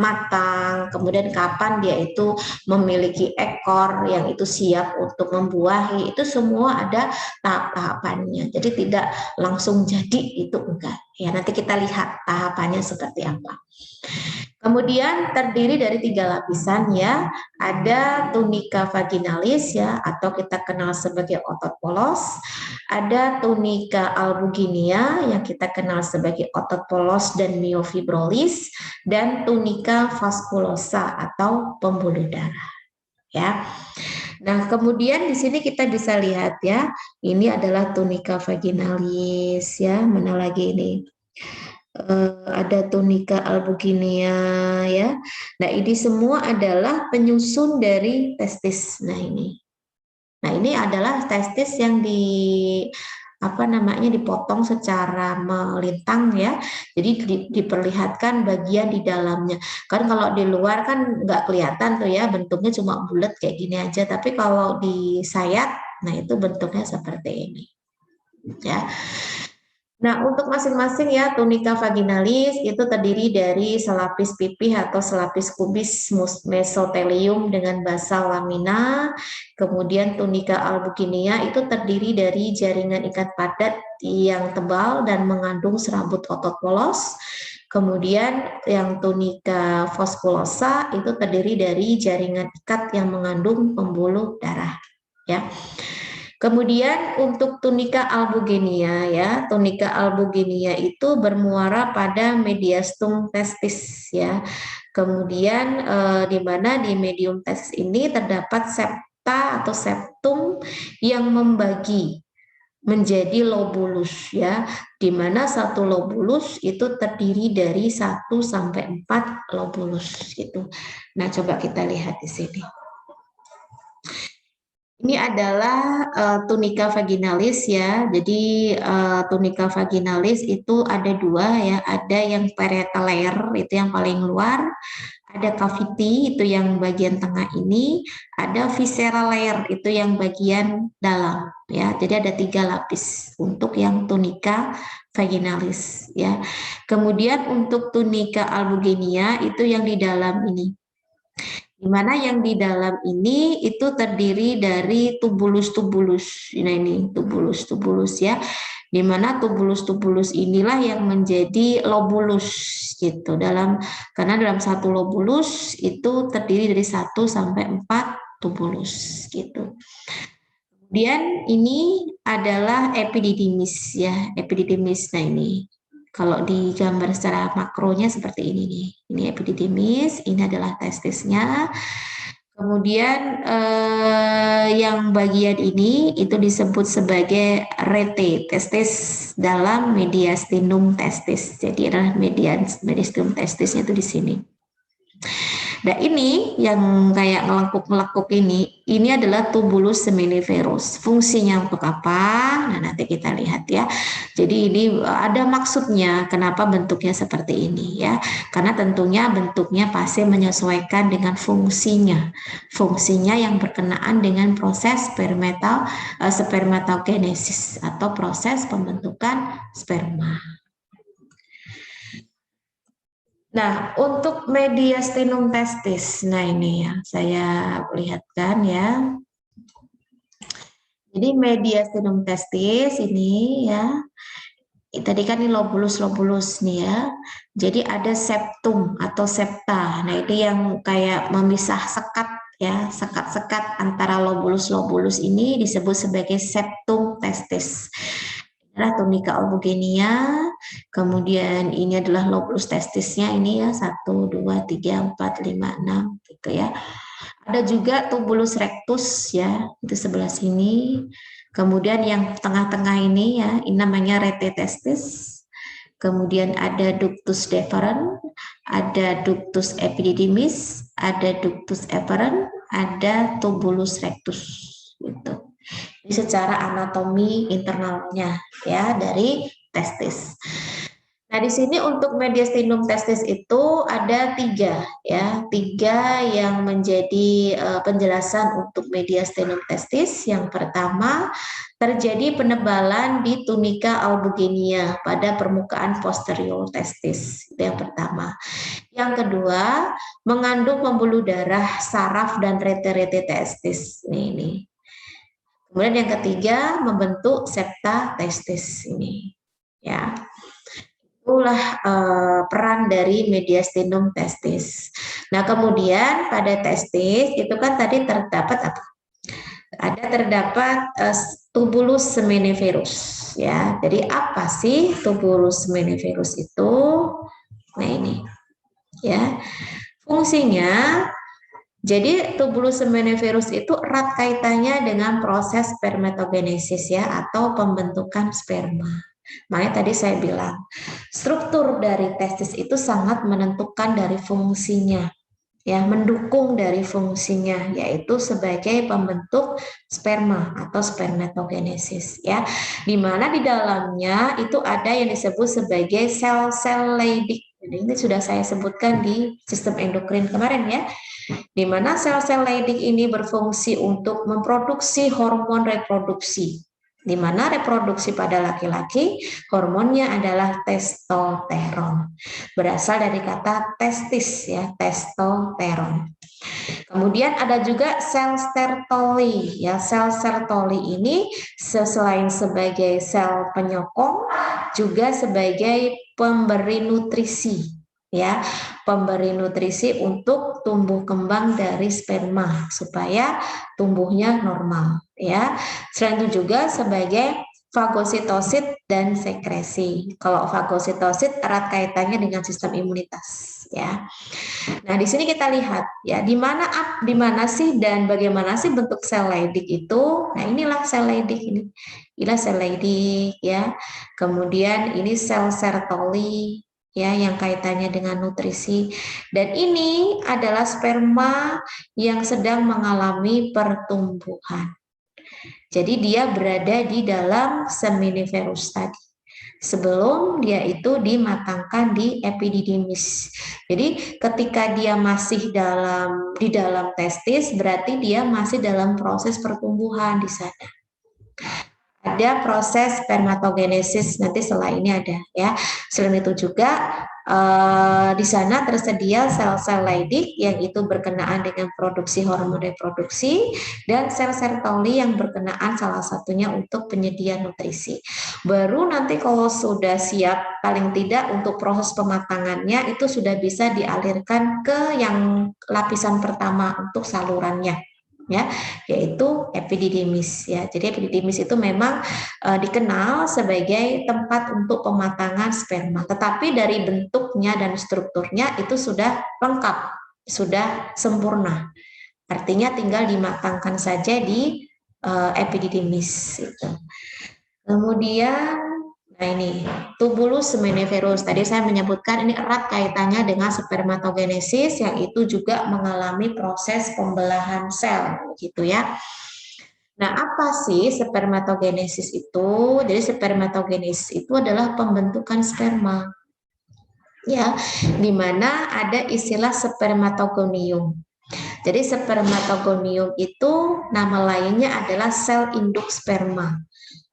matang, kemudian kapan dia itu memiliki ekor yang itu siap untuk membuahi, itu semua ada tahap-tahapannya. Jadi tidak langsung jadi itu enggak. Ya, nanti kita lihat tahapannya seperti apa. Kemudian terdiri dari 3 lapisan ya, ada tunika vaginalis ya atau kita kenal sebagai otot polos, ada tunika albuginea yang kita kenal sebagai otot polos dan myofibrolis, dan tunika vasculosa atau pembuluh darah ya. Nah, kemudian di sini kita bisa lihat ya, ini adalah tunika vaginalis ya, mana lagi ini? Ada tunika albuginea ya. Nah, ini semua adalah penyusun dari testis. Nah, ini adalah testis yang dipotong secara melintang ya. Jadi diperlihatkan bagian di dalamnya. Kan kalau di luar kan nggak kelihatan tuh ya, bentuknya cuma bulat kayak gini aja. Tapi kalau disayat, nah itu bentuknya seperti ini. Ya. Nah, untuk masing-masing ya tunika vaginalis itu terdiri dari selapis pipih atau selapis kubis mesotelium dengan basal lamina. Kemudian tunika albuginea itu terdiri dari jaringan ikat padat yang tebal dan mengandung serabut otot polos. Kemudian yang tunika vaskulosa itu terdiri dari jaringan ikat yang mengandung pembuluh darah, ya. Kemudian untuk tunika albugenia, ya, tunika albugenia itu bermuara pada mediastum testis, ya. Kemudian di mana di medium testis ini terdapat septa atau septum yang membagi menjadi lobulus, ya, di mana satu lobulus itu terdiri dari 1 sampai 4 lobulus gitu. Nah, coba kita lihat di sini. Ini adalah tunika vaginalis, ya. Jadi tunika vaginalis itu ada dua, ya. Ada yang parietal layer, itu yang paling luar. Ada cavity, itu yang bagian tengah ini. Ada visceral layer, itu yang bagian dalam, ya. Jadi ada 3 lapis untuk yang tunika vaginalis, ya. Kemudian untuk tunika albugenia itu yang di dalam ini. Di mana yang di dalam ini itu terdiri dari tubulus-tubulus. Nah, ini tubulus-tubulus, ya. Di mana tubulus-tubulus inilah yang menjadi lobulus gitu. Karena dalam satu lobulus itu terdiri dari 1 sampai 4 tubulus gitu. Kemudian ini adalah epididymis, ya, epididymis. Nah, ini kalau digambar secara makronya seperti ini nih. Ini epididymis, ini adalah testisnya. Kemudian yang bagian ini itu disebut sebagai rete testis dalam mediastinum testis. Jadi adalah mediastinum testisnya itu di sini. Nah, ini yang kayak ngelekuk-ngelekuk ini adalah tubulus seminiferus. Fungsinya untuk apa? Nah, nanti kita lihat, ya. Jadi ini ada maksudnya kenapa bentuknya seperti ini, ya. Karena tentunya bentuknya pasti menyesuaikan dengan fungsinya. Fungsinya yang berkenaan dengan proses spermatogenesis atau proses pembentukan sperma. Nah, untuk mediastinum testis, nah ini ya, saya lihatkan, ya. Jadi mediastinum testis ini, ya, tadi kan ini lobulus nih, ya. Jadi ada septum atau septa. Nah, itu yang kayak memisah sekat, ya, sekat-sekat antara lobulus ini disebut sebagai septum testis. Adalah tunika albugenia, kemudian ini adalah lobulus testisnya ini, ya, 1, 2, 3, 4, 5, 6 gitu, ya. Ada juga tubulus rectus, ya, itu sebelah sini. Kemudian yang tengah-tengah ini, ya, ini namanya rete testis. Kemudian ada ductus deferens, ada ductus epididymis, ada ductus efferens, ada tubulus rectus gitu. Ini secara anatomi internalnya, ya, dari testis. Nah, di sini untuk mediastinum testis itu ada 3, ya, 3 yang menjadi penjelasan untuk mediastinum testis. Yang pertama, terjadi penebalan di tunika albugenia pada permukaan posterior testis. Itu yang pertama. Yang kedua, mengandung pembuluh darah saraf dan rete-rete testis. Ini. Kemudian yang ketiga, membentuk septa testis ini, ya. Itulah peran dari mediastinum testis. Nah, kemudian pada testis itu kan tadi terdapat apa? Terdapat tubulus seminiferus, ya. Jadi apa sih tubulus seminiferus itu? Nah, ini, ya. Fungsinya, jadi tubulus seminiferus itu erat kaitannya dengan proses spermatogenesis, ya, atau pembentukan sperma. Makanya tadi saya bilang, struktur dari testis itu sangat menentukan dari fungsinya, ya, mendukung dari fungsinya, yaitu sebagai pembentuk sperma atau spermatogenesis, ya. Di mana di dalamnya itu ada yang disebut sebagai sel-sel Leydig. Jadi ini sudah saya sebutkan di sistem endokrin kemarin, ya. Di mana sel-sel Leydig ini berfungsi untuk memproduksi hormon reproduksi. di mana reproduksi pada laki-laki hormonnya adalah testosteron. Berasal dari kata testis ya, testosteron. Kemudian ada juga sel Sertoli ya. Sel Sertoli ini selain sebagai sel penyokong juga sebagai pemberi nutrisi ya, pemberi nutrisi untuk tumbuh kembang dari sperma supaya tumbuhnya normal ya. Selain itu juga sebagai fagositosit dan sekresi. Kalau fagositosit erat kaitannya dengan sistem imunitas ya. Nah, di sini kita lihat ya, di mana sih dan bagaimana sih bentuk sel Leydig itu? Nah, inilah sel Leydig ini. Inilah sel Leydig ya. Kemudian ini sel Sertoli ya yang kaitannya dengan nutrisi. Dan ini adalah sperma yang sedang mengalami pertumbuhan. Jadi dia berada di dalam seminiferus tadi sebelum dia itu dimatangkan di epididymis. Jadi ketika dia masih di dalam testis, berarti dia masih dalam proses pertumbuhan di sana. Ada proses spermatogenesis, nanti setelah ini ada ya. Selain itu juga di sana tersedia sel-sel Leydig yang itu berkenaan dengan produksi hormon reproduksi dan sel Sertoli yang berkenaan salah satunya untuk penyedia nutrisi. Baru nanti kalau sudah siap paling tidak untuk proses pematangannya itu sudah bisa dialirkan ke yang lapisan pertama untuk salurannya ya, yaitu epididymis ya. Jadi epididymis itu memang dikenal sebagai tempat untuk pematangan sperma, tetapi dari bentuknya dan strukturnya itu sudah lengkap, sudah sempurna. Artinya tinggal dimatangkan saja di epididymis itu. Kemudian nah ini tubulus seminiferus. Tadi saya menyebutkan ini erat kaitannya dengan spermatogenesis yang itu juga mengalami proses pembelahan sel gitu ya. Nah, apa sih spermatogenesis itu? Jadi spermatogenesis itu adalah pembentukan sperma. Ya, di mana ada istilah spermatogonium. Jadi spermatogonium itu nama lainnya adalah sel induk sperma.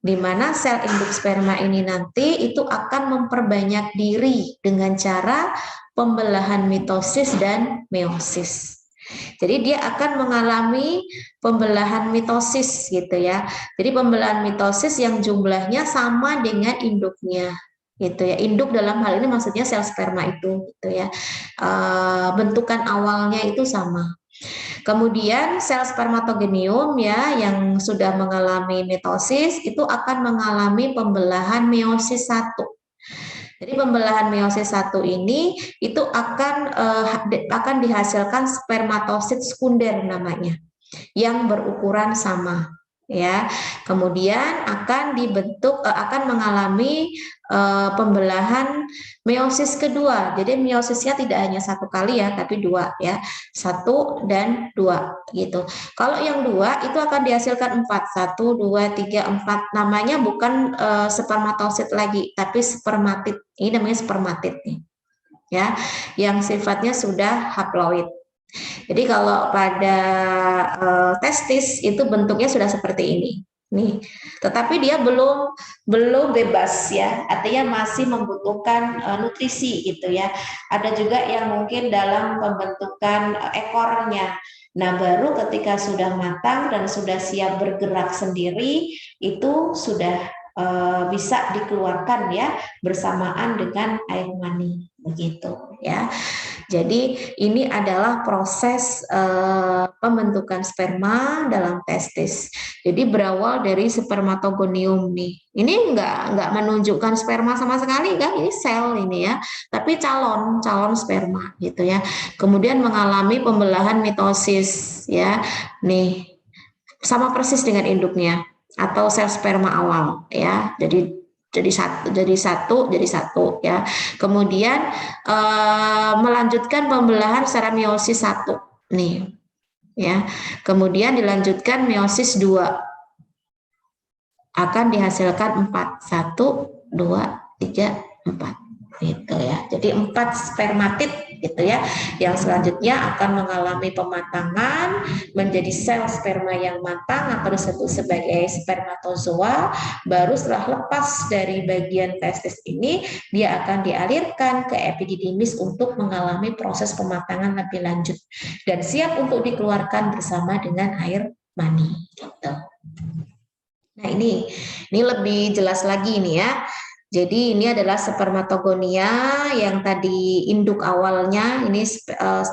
Di mana sel induk sperma ini nanti itu akan memperbanyak diri dengan cara pembelahan mitosis dan meiosis. Jadi dia akan mengalami pembelahan mitosis gitu ya. Jadi pembelahan mitosis yang jumlahnya sama dengan induknya gitu ya. Induk dalam hal ini maksudnya sel sperma itu gitu ya. Bentukan awalnya itu sama. Kemudian sel spermatogenium ya yang sudah mengalami mitosis itu akan mengalami pembelahan meiosis 1. Jadi pembelahan meiosis 1 ini itu akan dihasilkan spermatosit sekunder namanya yang berukuran sama ya. Kemudian akan mengalami pembelahan meiosis kedua. Jadi meiosisnya tidak hanya satu kali ya, tapi dua ya, 1 dan 2 gitu. Kalau yang 2 itu akan dihasilkan 4, 1, 2, 3, 4. Namanya bukan spermatosit lagi, tapi spermatid. Ini namanya spermatid nih, ya, yang sifatnya sudah haploid. Jadi kalau pada testis itu bentuknya sudah seperti ini. Nih, tetapi dia belum bebas ya, artinya masih membutuhkan nutrisi gitu ya. Ada juga yang mungkin dalam pembentukan ekornya. Nah, baru ketika sudah matang dan sudah siap bergerak sendiri, itu sudah bisa dikeluarkan ya bersamaan dengan air mani begitu ya. Jadi ini adalah proses pembentukan sperma dalam testis. Jadi berawal dari spermatogonium nih. Ini enggak menunjukkan sperma sama sekali kan? Ini sel ini ya. Tapi calon sperma gitu ya. Kemudian mengalami pembelahan mitosis ya. Nih sama persis dengan induknya atau sel sperma awal ya. Jadi satu ya. Kemudian melanjutkan pembelahan secara meiosis 1 nih ya. Kemudian dilanjutkan meiosis 2 akan dihasilkan 4, 1, 2, 3, 4 gitu ya. Jadi 4 spermatid gitu ya. Yang selanjutnya akan mengalami pematangan menjadi sel sperma yang matang atau disebut sebagai spermatozoa. Baru setelah lepas dari bagian testis ini, dia akan dialirkan ke epididymis untuk mengalami proses pematangan lebih lanjut dan siap untuk dikeluarkan bersama dengan air mani gitu. Nah, ini lebih jelas lagi nih ya. Jadi ini adalah spermatogonia yang tadi induk awalnya, ini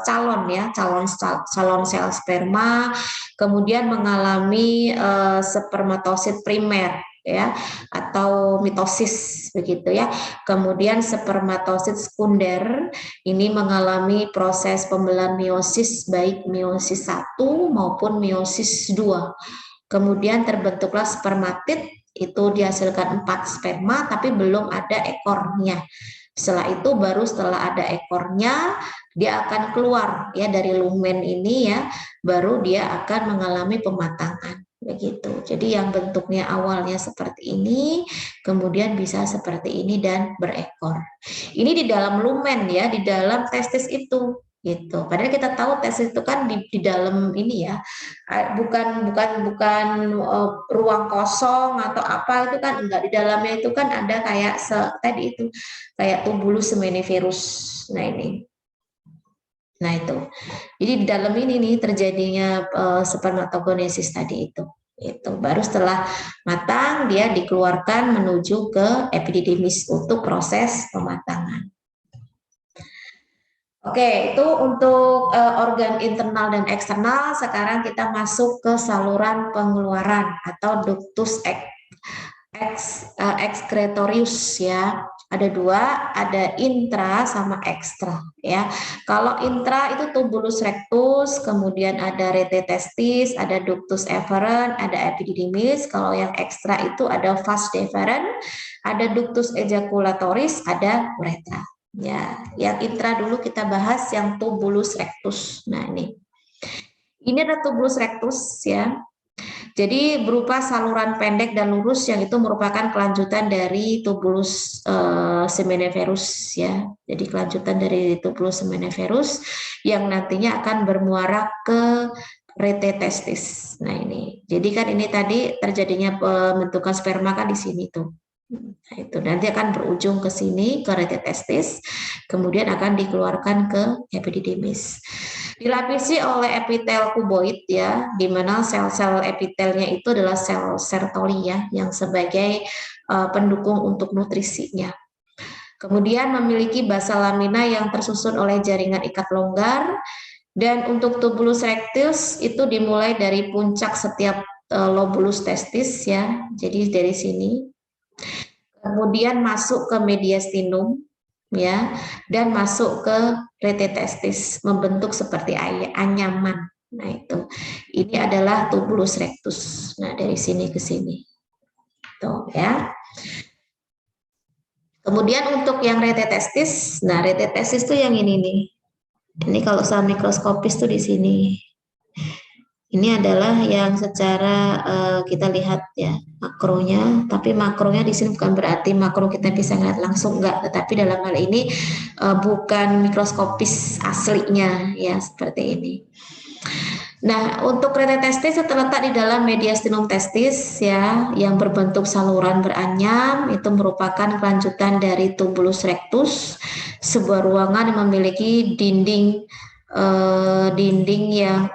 calon ya, calon sel sperma, kemudian mengalami spermatosit primer ya, atau mitosis begitu ya. Kemudian spermatosit sekunder ini mengalami proses pembelahan meiosis, baik meiosis 1 maupun meiosis 2. Kemudian terbentuklah spermatid, itu dihasilkan 4 sperma tapi belum ada ekornya. Setelah itu baru setelah ada ekornya dia akan keluar ya dari lumen ini ya, baru dia akan mengalami pematangan begitu. Jadi yang bentuknya awalnya seperti ini, kemudian bisa seperti ini dan berekor. Ini di dalam lumen ya, di dalam testis itu gitu. Padahal kita tahu testis itu kan di dalam ini ya, bukan ruang kosong atau apa, itu kan enggak, di dalamnya itu kan ada kayak tadi itu kayak tubulus seminiferus. Nah itu jadi di dalam ini nih terjadinya spermatogenesis tadi itu baru setelah matang dia dikeluarkan menuju ke epididymis untuk proses pematangan. Oke, itu untuk organ internal dan eksternal. Sekarang kita masuk ke saluran pengeluaran atau ductus excretorius ya. Ada 2, ada intra sama ekstra ya. Kalau intra itu tubulus rectus, kemudian ada rete testis, ada ductus efferent, ada epididymis. Kalau yang ekstra itu ada vas deferens, ada ductus ejaculatoris, ada uretra. Ya, yang intra dulu kita bahas yang tubulus rectus. Nah, ini ada tubulus rectus ya. Jadi berupa saluran pendek dan lurus yang itu merupakan kelanjutan dari tubulus seminiferus ya. Jadi kelanjutan dari tubulus seminiferus yang nantinya akan bermuara ke rete testis. Nah, ini. Jadi kan ini tadi terjadinya pembentukan sperma kan di sini tuh. Nah, itu nanti akan berujung ke sini ke rete testis, kemudian akan dikeluarkan ke epididymis. Dilapisi oleh epitel kuboid ya, di mana sel-sel epitelnya itu adalah sel Sertoli ya, yang sebagai pendukung untuk nutrisinya. Kemudian memiliki basa lamina yang tersusun oleh jaringan ikat longgar, dan untuk tubulus rectus itu dimulai dari puncak setiap lobulus testis ya, jadi dari sini. Kemudian masuk ke mediastinum ya, dan masuk ke rete testis, membentuk seperti anyaman. Nah, itu. Ini adalah tubulus rectus. Nah, dari sini ke sini. Tuh ya. Kemudian untuk yang rete testis, nah rete testis itu yang ini nih. Ini kalau sama mikroskopis tuh di sini. Ini adalah yang secara kita lihat ya makronya, tapi makronya di sini bukan berarti makro kita bisa lihat langsung, enggak, tetapi dalam hal ini bukan mikroskopis aslinya ya, seperti ini. Nah, untuk rete testis terletak di dalam mediastinum testis ya, yang berbentuk saluran beranyam, itu merupakan kelanjutan dari tubulus rectus, sebuah ruangan yang memiliki dinding yang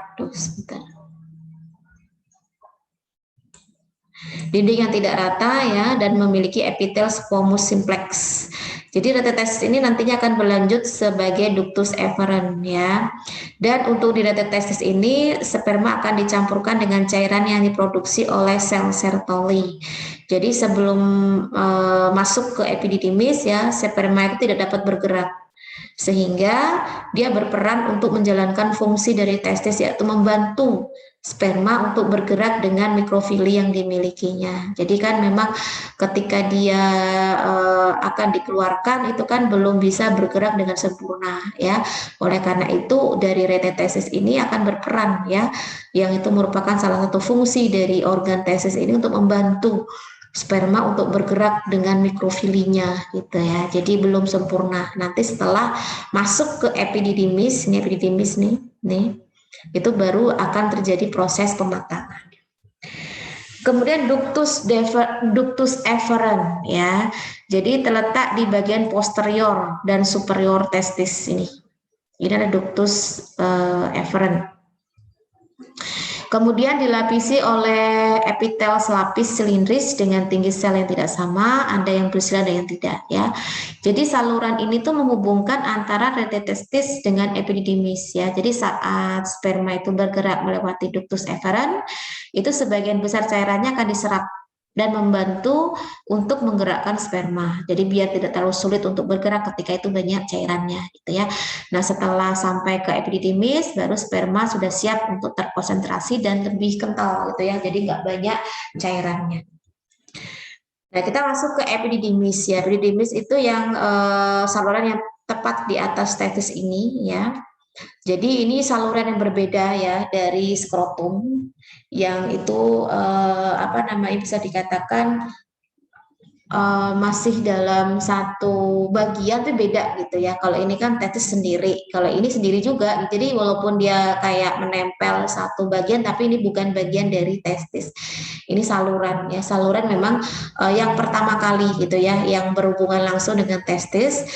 dinding yang tidak rata ya, dan memiliki epitel squamous simplex. Jadi rete testis ini nantinya akan berlanjut sebagai ductus efferent ya. Dan untuk di rete testis ini sperma akan dicampurkan dengan cairan yang diproduksi oleh sel Sertoli. Jadi sebelum masuk ke epididymis ya, sperma itu tidak dapat bergerak, sehingga dia berperan untuk menjalankan fungsi dari testis, yaitu membantu sperma untuk bergerak dengan mikrofili yang dimilikinya. Jadi kan memang ketika dia akan dikeluarkan itu kan belum bisa bergerak dengan sempurna ya. Oleh karena itu dari rete testis ini akan berperan ya, yang itu merupakan salah satu fungsi dari organ testis ini untuk membantu sperma untuk bergerak dengan mikrofilinya gitu ya. Jadi belum sempurna. Nanti setelah masuk ke epididymis, ini epididymis nih, itu baru akan terjadi proses pematangan. Kemudian ductus efferent ya. Jadi terletak di bagian posterior dan superior testis ini. Ini ada ductus efferent. Kemudian dilapisi oleh epitel selapis silindris dengan tinggi sel yang tidak sama, ada yang bersila, ada yang tidak ya. Jadi saluran ini tuh menghubungkan antara rete testis dengan epididymis ya. Jadi saat sperma itu bergerak melewati ductus efferent, itu sebagian besar cairannya akan diserap dan membantu untuk menggerakkan sperma. Jadi biar tidak terlalu sulit untuk bergerak ketika itu banyak cairannya gitu ya. Nah, setelah sampai ke epididymis, baru sperma sudah siap untuk terkonsentrasi dan lebih kental gitu ya. Jadi nggak banyak cairannya. Nah, kita masuk ke epididymis ya. Epididymis itu yang saluran yang tepat di atas testis ini ya. Jadi ini saluran yang berbeda ya dari skrotum yang itu bisa dikatakan masih dalam satu bagian tapi beda gitu ya. Kalau ini kan testis sendiri, kalau ini sendiri juga. Jadi walaupun dia kayak menempel satu bagian, tapi ini bukan bagian dari testis. Ini saluran ya. Saluran memang yang pertama kali gitu ya, yang berhubungan langsung dengan testis.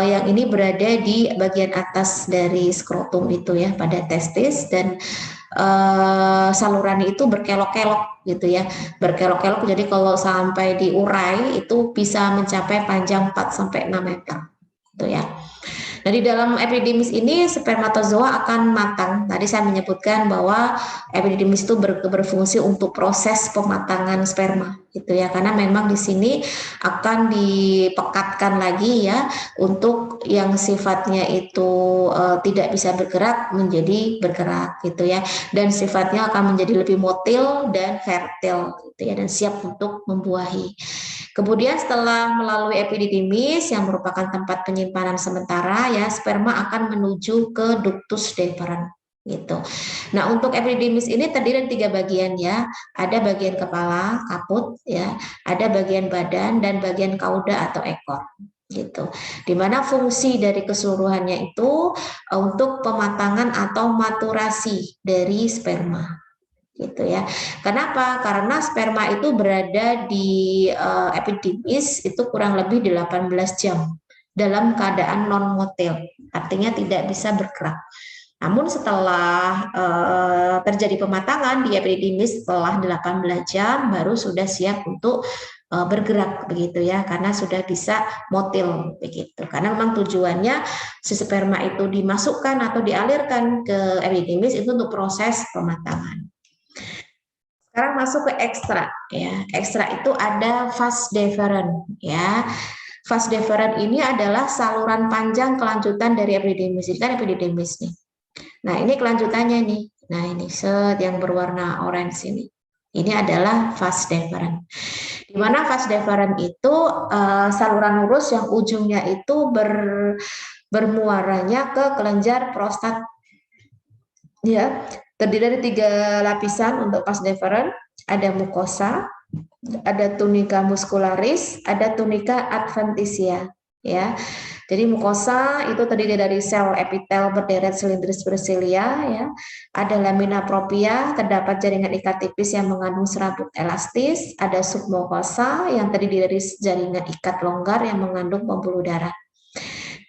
Yang ini berada di bagian atas dari skrotum itu ya, pada testis, dan saluran itu berkelok-kelok gitu ya, berkelok-kelok. Jadi kalau sampai diurai itu bisa mencapai panjang 4 sampai 6 meter gitu ya. Nah, di dalam epididymis ini spermatozoa akan matang. Tadi saya menyebutkan bahwa epididymis itu berfungsi untuk proses pematangan sperma gitu ya, karena memang di sini akan dipekatkan lagi ya untuk yang sifatnya itu tidak bisa bergerak menjadi bergerak gitu ya, dan sifatnya akan menjadi lebih motil dan fertil gitu ya, dan siap untuk membuahi. Kemudian setelah melalui epididymis yang merupakan tempat penyimpanan sementara ya, sperma akan menuju ke ductus deferens gitu. Nah, untuk epididymis ini terdiri dari 3 bagian ya. Ada bagian kepala, kaput ya, ada bagian badan dan bagian kauda atau ekor gitu. Dimana fungsi dari keseluruhannya itu untuk pematangan atau maturasi dari sperma gitu ya. Kenapa? Karena sperma itu berada di epididymis itu kurang lebih 18 jam dalam keadaan non motil, artinya tidak bisa bergerak. Namun setelah terjadi pematangan di epididymis setelah 18 jam baru sudah siap untuk bergerak begitu ya, karena sudah bisa motil begitu. Karena memang tujuannya si sperma itu dimasukkan atau dialirkan ke epididymis itu untuk proses pematangan. Sekarang masuk ke ekstra ya. Ekstra itu ada vas deferens ya. Vas deferens ini adalah saluran panjang kelanjutan dari epididymis. Ini kan epididymis nih. Nah, ini kelanjutannya nih. Nah, ini set yang berwarna orange ini. Ini adalah vas deferens. Di mana vas deferens itu saluran lurus yang ujungnya itu bermuaranya ke kelenjar prostat ya. Terdiri dari 3 lapisan untuk vas deferens, ada mukosa, ada tunica muscularis, ada tunica adventitia ya. Jadi mukosa itu terdiri dari sel epitel berderet silindris bersilia ya. Ada lamina propria, terdapat jaringan ikat tipis yang mengandung serabut elastis, ada submukosa yang terdiri dari jaringan ikat longgar yang mengandung pembuluh darah.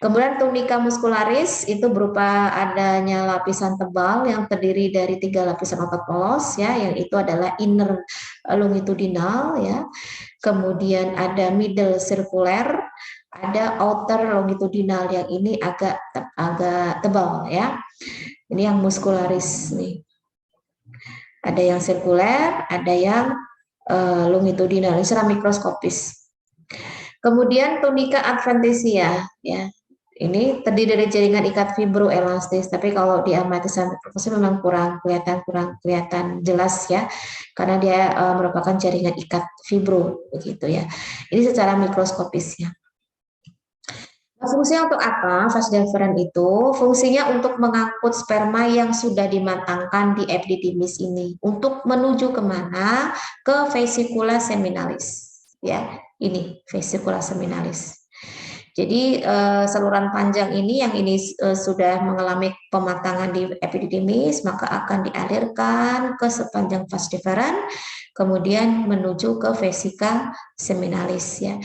Kemudian tunica muscularis itu berupa adanya lapisan tebal yang terdiri dari 3 lapisan otot polos ya, yang itu adalah inner longitudinal ya. Kemudian ada middle circular, ada outer longitudinal yang ini agak tebal ya. Ini yang muscularis nih. Ada yang sirkuler, ada yang longitudinal, ini secara mikroskopis. Kemudian tunica adventitia ya. Ini terdiri dari jaringan ikat fibroelastis, tapi kalau diamati sampai mikroskop memang kurang kelihatan jelas ya, karena dia merupakan jaringan ikat fibro begitu ya. Ini secara mikroskopis ya. Fungsinya untuk apa? Vas deferens itu fungsinya untuk mengangkut sperma yang sudah dimatangkan di epididymis ini untuk menuju kemana? Ke vesicula seminalis. Ya, ini vesicula seminalis. Jadi saluran panjang ini yang ini sudah mengalami pematangan di epididymis, maka akan dialirkan ke sepanjang vas deferens, kemudian menuju ke vesika seminalis ya.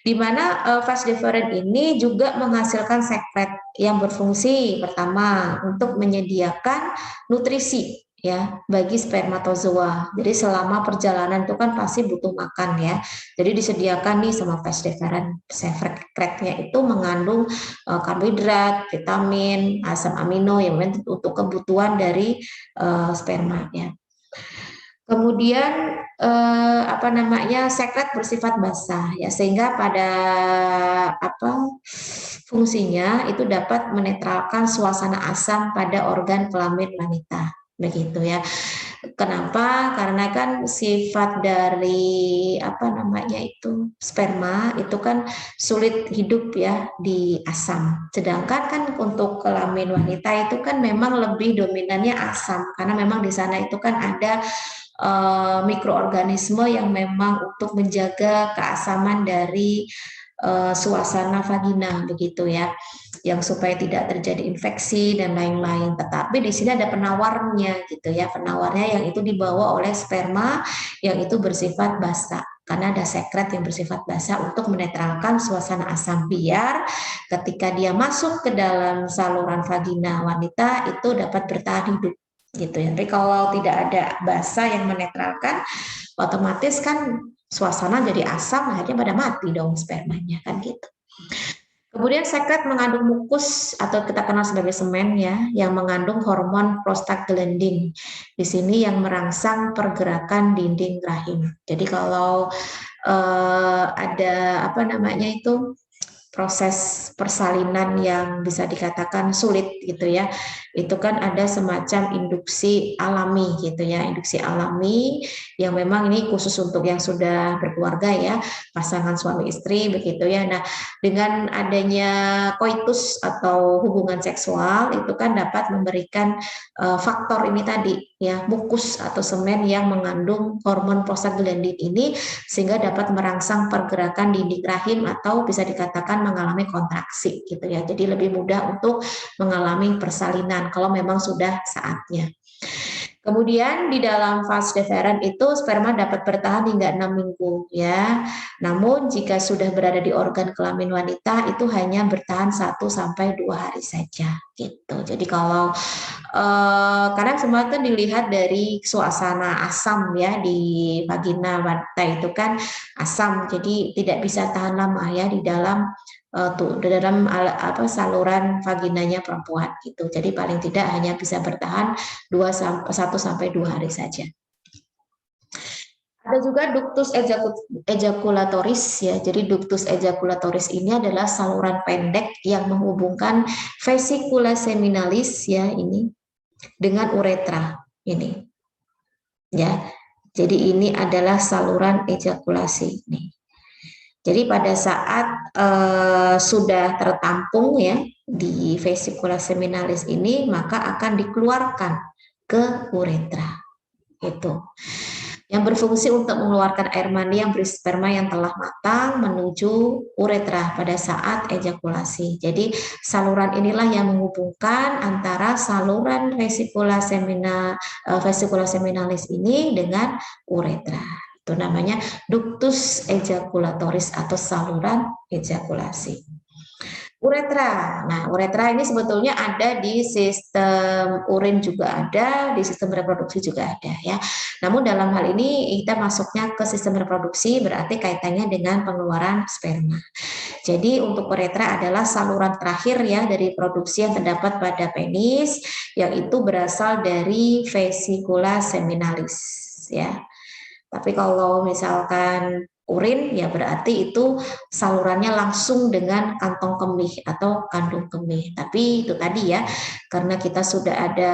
Di mana vas deferens ini juga menghasilkan sekret yang berfungsi pertama untuk menyediakan nutrisi ya bagi spermatozoa. Jadi selama perjalanan itu kan pasti butuh makan ya. Jadi disediakan nih sama vas deferens. Sekretnya itu mengandung karbohidrat, vitamin, asam amino yang untuk kebutuhan dari sperma ya. Kemudian apa namanya sekret bersifat basah ya sehingga pada fungsinya itu dapat menetralkan suasana asam pada organ kelamin wanita begitu ya. Kenapa? Karena kan sifat dari apa namanya itu sperma itu kan sulit hidup ya di asam. Sedangkan kan untuk kelamin wanita itu kan memang lebih dominannya asam karena memang di sana itu kan ada mikroorganisme yang memang untuk menjaga keasaman dari suasana vagina begitu ya, yang supaya tidak terjadi infeksi dan lain-lain. Tetapi di sini ada penawarnya gitu ya, penawarnya yang itu dibawa oleh sperma yang itu bersifat basa karena ada sekret yang bersifat basa untuk menetralkan suasana asam biar ketika dia masuk ke dalam saluran vagina wanita itu dapat bertahan hidup gitu ya. Tapi kalau tidak ada basa yang menetralkan, otomatis kan suasana jadi asam, akhirnya pada mati dong spermanya kan gitu. Kemudian sekret mengandung mukus atau kita kenal sebagai semen ya, yang mengandung hormon prostaglandin. Di sini yang merangsang pergerakan dinding rahim. Jadi kalau ada apa namanya itu proses persalinan yang bisa dikatakan sulit gitu ya, itu kan ada semacam induksi alami gitu ya, induksi alami yang memang ini khusus untuk yang sudah berkeluarga ya, pasangan suami istri begitu ya. Nah, dengan adanya koitus atau hubungan seksual itu kan dapat memberikan faktor ini tadi ya, mukus atau semen yang mengandung hormon prostaglandin ini sehingga dapat merangsang pergerakan dinding rahim atau bisa dikatakan mengalami kontraksi gitu ya. Jadi lebih mudah untuk mengalami persalinan kalau memang sudah saatnya. Kemudian di dalam vas deferens itu sperma dapat bertahan hingga 6 minggu ya. Namun jika sudah berada di organ kelamin wanita itu hanya bertahan 1 sampai 2 hari saja gitu. Jadi kalau kadang semua itu dilihat dari suasana asam ya di vagina wanita itu kan asam. Jadi tidak bisa tahan lama ya di dalam dalam saluran vaginanya perempuan gitu. Jadi paling tidak hanya bisa bertahan 1 sampai 2 hari saja. Ada juga ductus ejaculatoris ya. Jadi ductus ejaculatoris ini adalah saluran pendek yang menghubungkan vesicula seminalis ya ini dengan uretra ini. Ya. Jadi ini adalah saluran ejakulasi nih. Jadi pada saat sudah tertampung ya di vesicula seminalis ini, maka akan dikeluarkan ke uretra. Itu. Yang berfungsi untuk mengeluarkan air mani yang berisi sperma yang telah matang menuju uretra pada saat ejakulasi. Jadi saluran inilah yang menghubungkan antara saluran vesicula seminalis ini dengan uretra. Itu namanya ductus ejaculatoris atau saluran ejakulasi. Uretra. Nah, uretra ini sebetulnya ada di sistem urin juga ada, di sistem reproduksi juga ada ya. Namun dalam hal ini kita masuknya ke sistem reproduksi berarti kaitannya dengan pengeluaran sperma. Jadi untuk uretra adalah saluran terakhir ya dari produksi yang terdapat pada penis yang itu berasal dari vesicula seminalis ya. Tapi kalau misalkan urin, ya berarti itu salurannya langsung dengan kantong kemih atau kandung kemih. Tapi itu tadi ya, karena kita sudah ada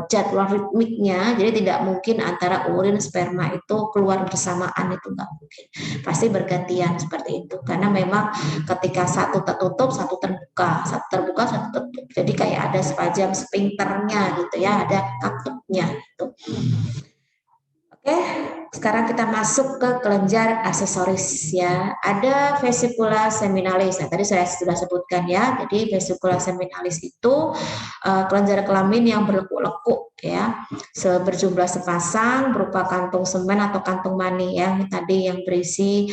jadwal ritmiknya, jadi tidak mungkin antara urin sperma itu keluar bersamaan, itu nggak mungkin. Pasti bergantian seperti itu, karena memang ketika satu tertutup, satu terbuka, satu terbuka, satu tertutup. Jadi kayak ada semacam sphincternya gitu ya, ada tutupnya gitu. Oke, sekarang kita masuk ke kelenjar aksesoris ya. Ada vesicula seminalis. Nah, tadi saya sudah sebutkan ya. Jadi vesicula seminalis itu kelenjar kelamin yang berlekuk-lekuk ya, berjumlah sepasang berupa kantung semen atau kantung mani ya. Tadi yang berisi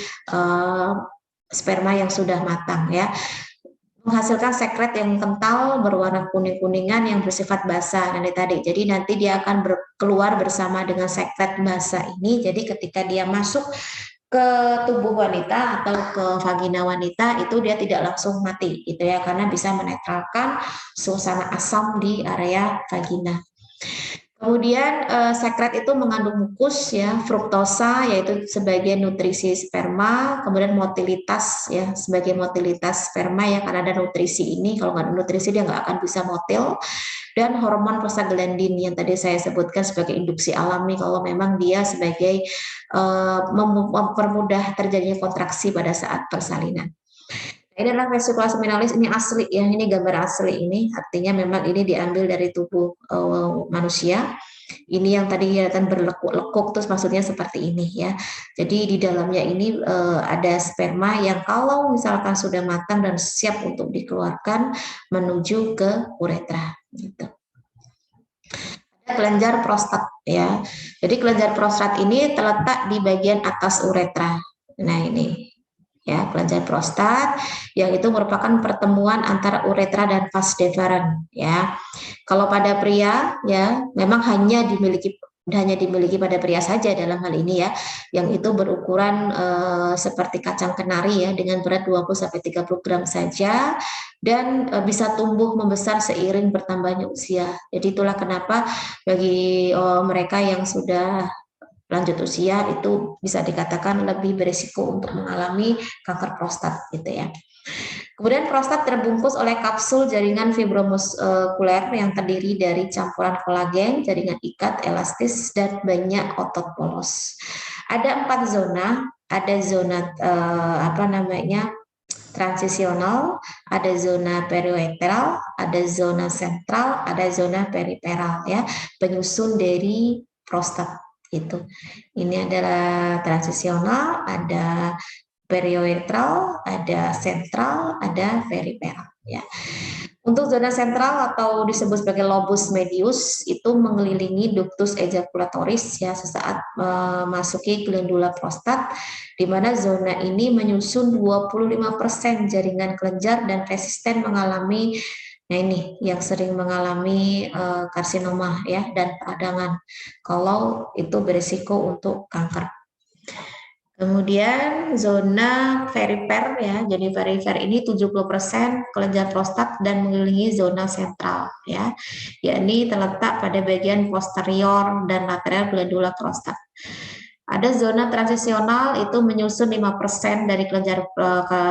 sperma yang sudah matang ya, menghasilkan sekret yang kental berwarna kuning-kuningan yang bersifat basah tadi. Jadi nanti dia akan keluar bersama dengan sekret basah ini. Jadi ketika dia masuk ke tubuh wanita atau ke vagina wanita, itu dia tidak langsung mati gitu ya, karena bisa menetralkan suasana asam di area vagina. Kemudian sekret itu mengandung mukus ya, fruktosa yaitu sebagai nutrisi sperma, kemudian motilitas ya sebagai motilitas sperma ya, karena ada nutrisi ini. Kalau nggak ada nutrisi dia nggak akan bisa motil. Dan hormon prostaglandin yang tadi saya sebutkan sebagai induksi alami kalau memang dia sebagai mempermudah terjadinya kontraksi pada saat persalinan. Ini adalah vesicula seminalis, ini asli ya, ini gambar asli ini, artinya memang ini diambil dari tubuh manusia. Ini yang tadi kelihatan berlekuk-lekuk, terus maksudnya seperti ini ya. Jadi di dalamnya ini ada sperma yang kalau misalkan sudah matang dan siap untuk dikeluarkan menuju ke uretra. Gitu. Ada kelenjar prostat ya. Jadi kelenjar prostat ini terletak di bagian atas uretra. Nah ini. Ya, kelenjar prostat yang itu merupakan pertemuan antara uretra dan vas deferens ya. Kalau pada pria ya memang hanya dimiliki pada pria saja dalam hal ini ya, yang itu berukuran seperti kacang kenari ya, dengan berat 20-30 gram saja, dan bisa tumbuh membesar seiring bertambahnya usia. Jadi itulah kenapa bagi mereka yang sudah lanjut usia itu bisa dikatakan lebih berisiko untuk mengalami kanker prostat gitu ya. Kemudian prostat terbungkus oleh kapsul jaringan fibromuskuler yang terdiri dari campuran kolagen, jaringan ikat, elastis, dan banyak otot polos. Ada 4 zona, ada zona transisional, ada zona periuretral, ada zona sentral, ada zona periferal ya, penyusun dari prostat itu. Ini adalah transisional, ada periuretral, ada sentral, ada periferal ya. Untuk zona sentral atau disebut sebagai lobus medius itu mengelilingi ductus ejaculatoris ya sesaat memasuki glandula prostat, di mana zona ini menyusun 25% jaringan kelenjar dan resisten mengalami. Nah ini yang sering mengalami karsinoma ya dan peradangan kalau itu berisiko untuk kanker. Kemudian zona perifer ya, jadi perifer ini 70% kelenjar prostat dan mengelilingi zona sentral ya, yakni terletak pada bagian posterior dan lateral glandula prostat. Ada zona transisional itu menyusun 5% dari kelenjar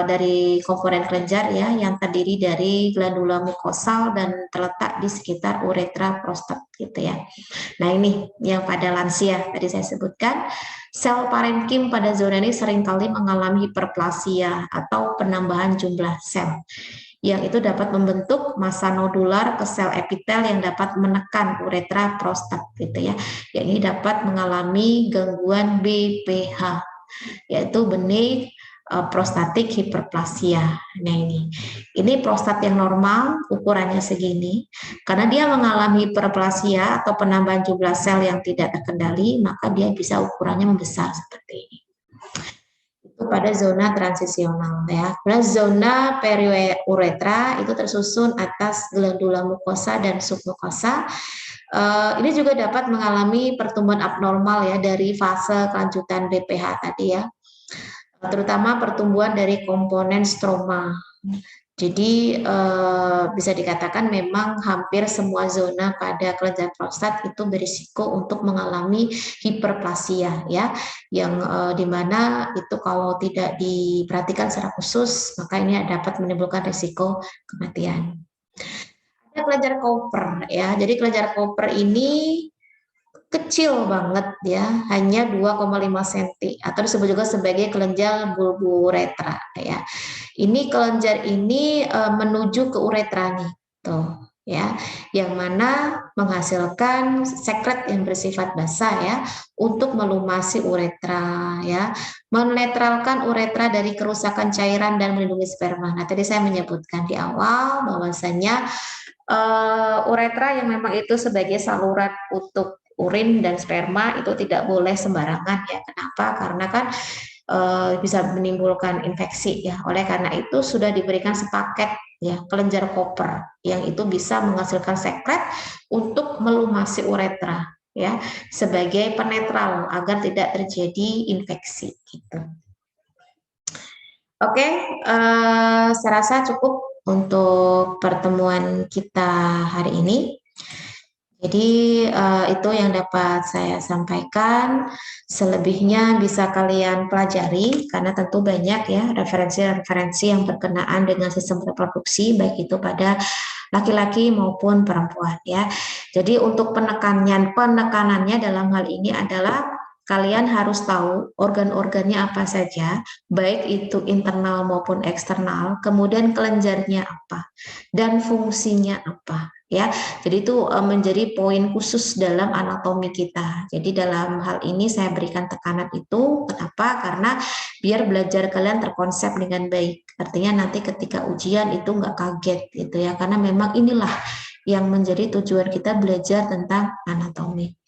dari komponen kelenjar ya, yang terdiri dari glandula mukosal dan terletak di sekitar uretra prostat gitu ya. Nah ini yang pada lansia tadi saya sebutkan, sel parenkim pada zona ini seringkali mengalami hiperplasia atau penambahan jumlah sel, yang itu dapat membentuk massa nodular ke sel epitel yang dapat menekan uretra prostat gitu ya. Yang ini dapat mengalami gangguan BPH, yaitu benign prostatic hyperplasia. Nah ini prostat yang normal ukurannya segini, karena dia mengalami hiperplasia atau penambahan jumlah sel yang tidak terkendali, maka dia bisa ukurannya membesar seperti ini. Itu pada zona transisional ya. Pada zona periuretra itu tersusun atas glandula mukosa dan submukosa. Ini juga dapat mengalami pertumbuhan abnormal ya dari fase kelanjutan BPH tadi ya, terutama pertumbuhan dari komponen stroma. Jadi bisa dikatakan memang hampir semua zona pada kelenjar prostat itu berisiko untuk mengalami hiperplasia ya, yang dimana itu kalau tidak diperhatikan secara khusus maka ini dapat menimbulkan risiko kematian. Ada kelenjar Cooper ya, jadi kelenjar Cooper ini kecil banget ya, hanya 2,5 cm atau disebut juga sebagai kelenjar bulburetra ya. Ini kelenjar ini menuju ke uretra nih, tuh ya, yang mana menghasilkan sekret yang bersifat basah ya untuk melumasi uretra ya, menetralkan uretra dari kerusakan cairan dan melindungi sperma. Nah, tadi saya menyebutkan di awal bahwasanya uretra yang memang itu sebagai saluran untuk urin dan sperma itu tidak boleh sembarangan ya. Kenapa? Karena kan bisa menimbulkan infeksi ya. Oleh karena itu sudah diberikan sepaket ya kelenjar koper yang itu bisa menghasilkan sekret untuk melumasi uretra ya sebagai penetral agar tidak terjadi infeksi gitu. Oke, saya rasa cukup untuk pertemuan kita hari ini. Jadi itu yang dapat saya sampaikan. Selebihnya bisa kalian pelajari karena tentu banyak ya referensi-referensi yang berkenaan dengan sistem reproduksi baik itu pada laki-laki maupun perempuan ya. Jadi untuk penekanannya dalam hal ini adalah kalian harus tahu organ-organnya apa saja, baik itu internal maupun eksternal, kemudian kelenjarnya apa dan fungsinya apa ya. Jadi itu menjadi poin khusus dalam anatomi kita. Jadi dalam hal ini saya berikan tekanan itu, kenapa? Karena biar belajar kalian terkonsep dengan baik. Artinya nanti ketika ujian itu nggak kaget gitu ya, karena memang inilah yang menjadi tujuan kita belajar tentang anatomi.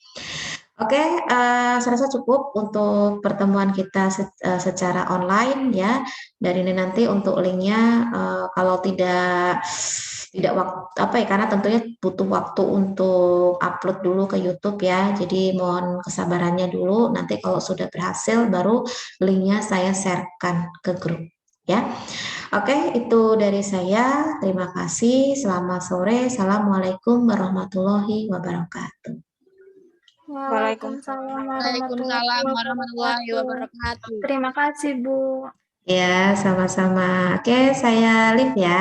Oke, saya rasa cukup untuk pertemuan kita secara online ya. Dan ini nanti untuk linknya kalau tidak waktu apa ya, karena tentunya butuh waktu untuk upload dulu ke YouTube ya. Jadi mohon kesabarannya dulu. Nanti kalau sudah berhasil baru linknya saya sharekan ke grup ya. Oke, itu dari saya. Terima kasih. Selamat sore. Assalamualaikum warahmatullahi wabarakatuh. Waalaikumsalam warahmatullahi wabarakatuh. Terima kasih, Bu. Ya, sama-sama. Oke, saya live ya.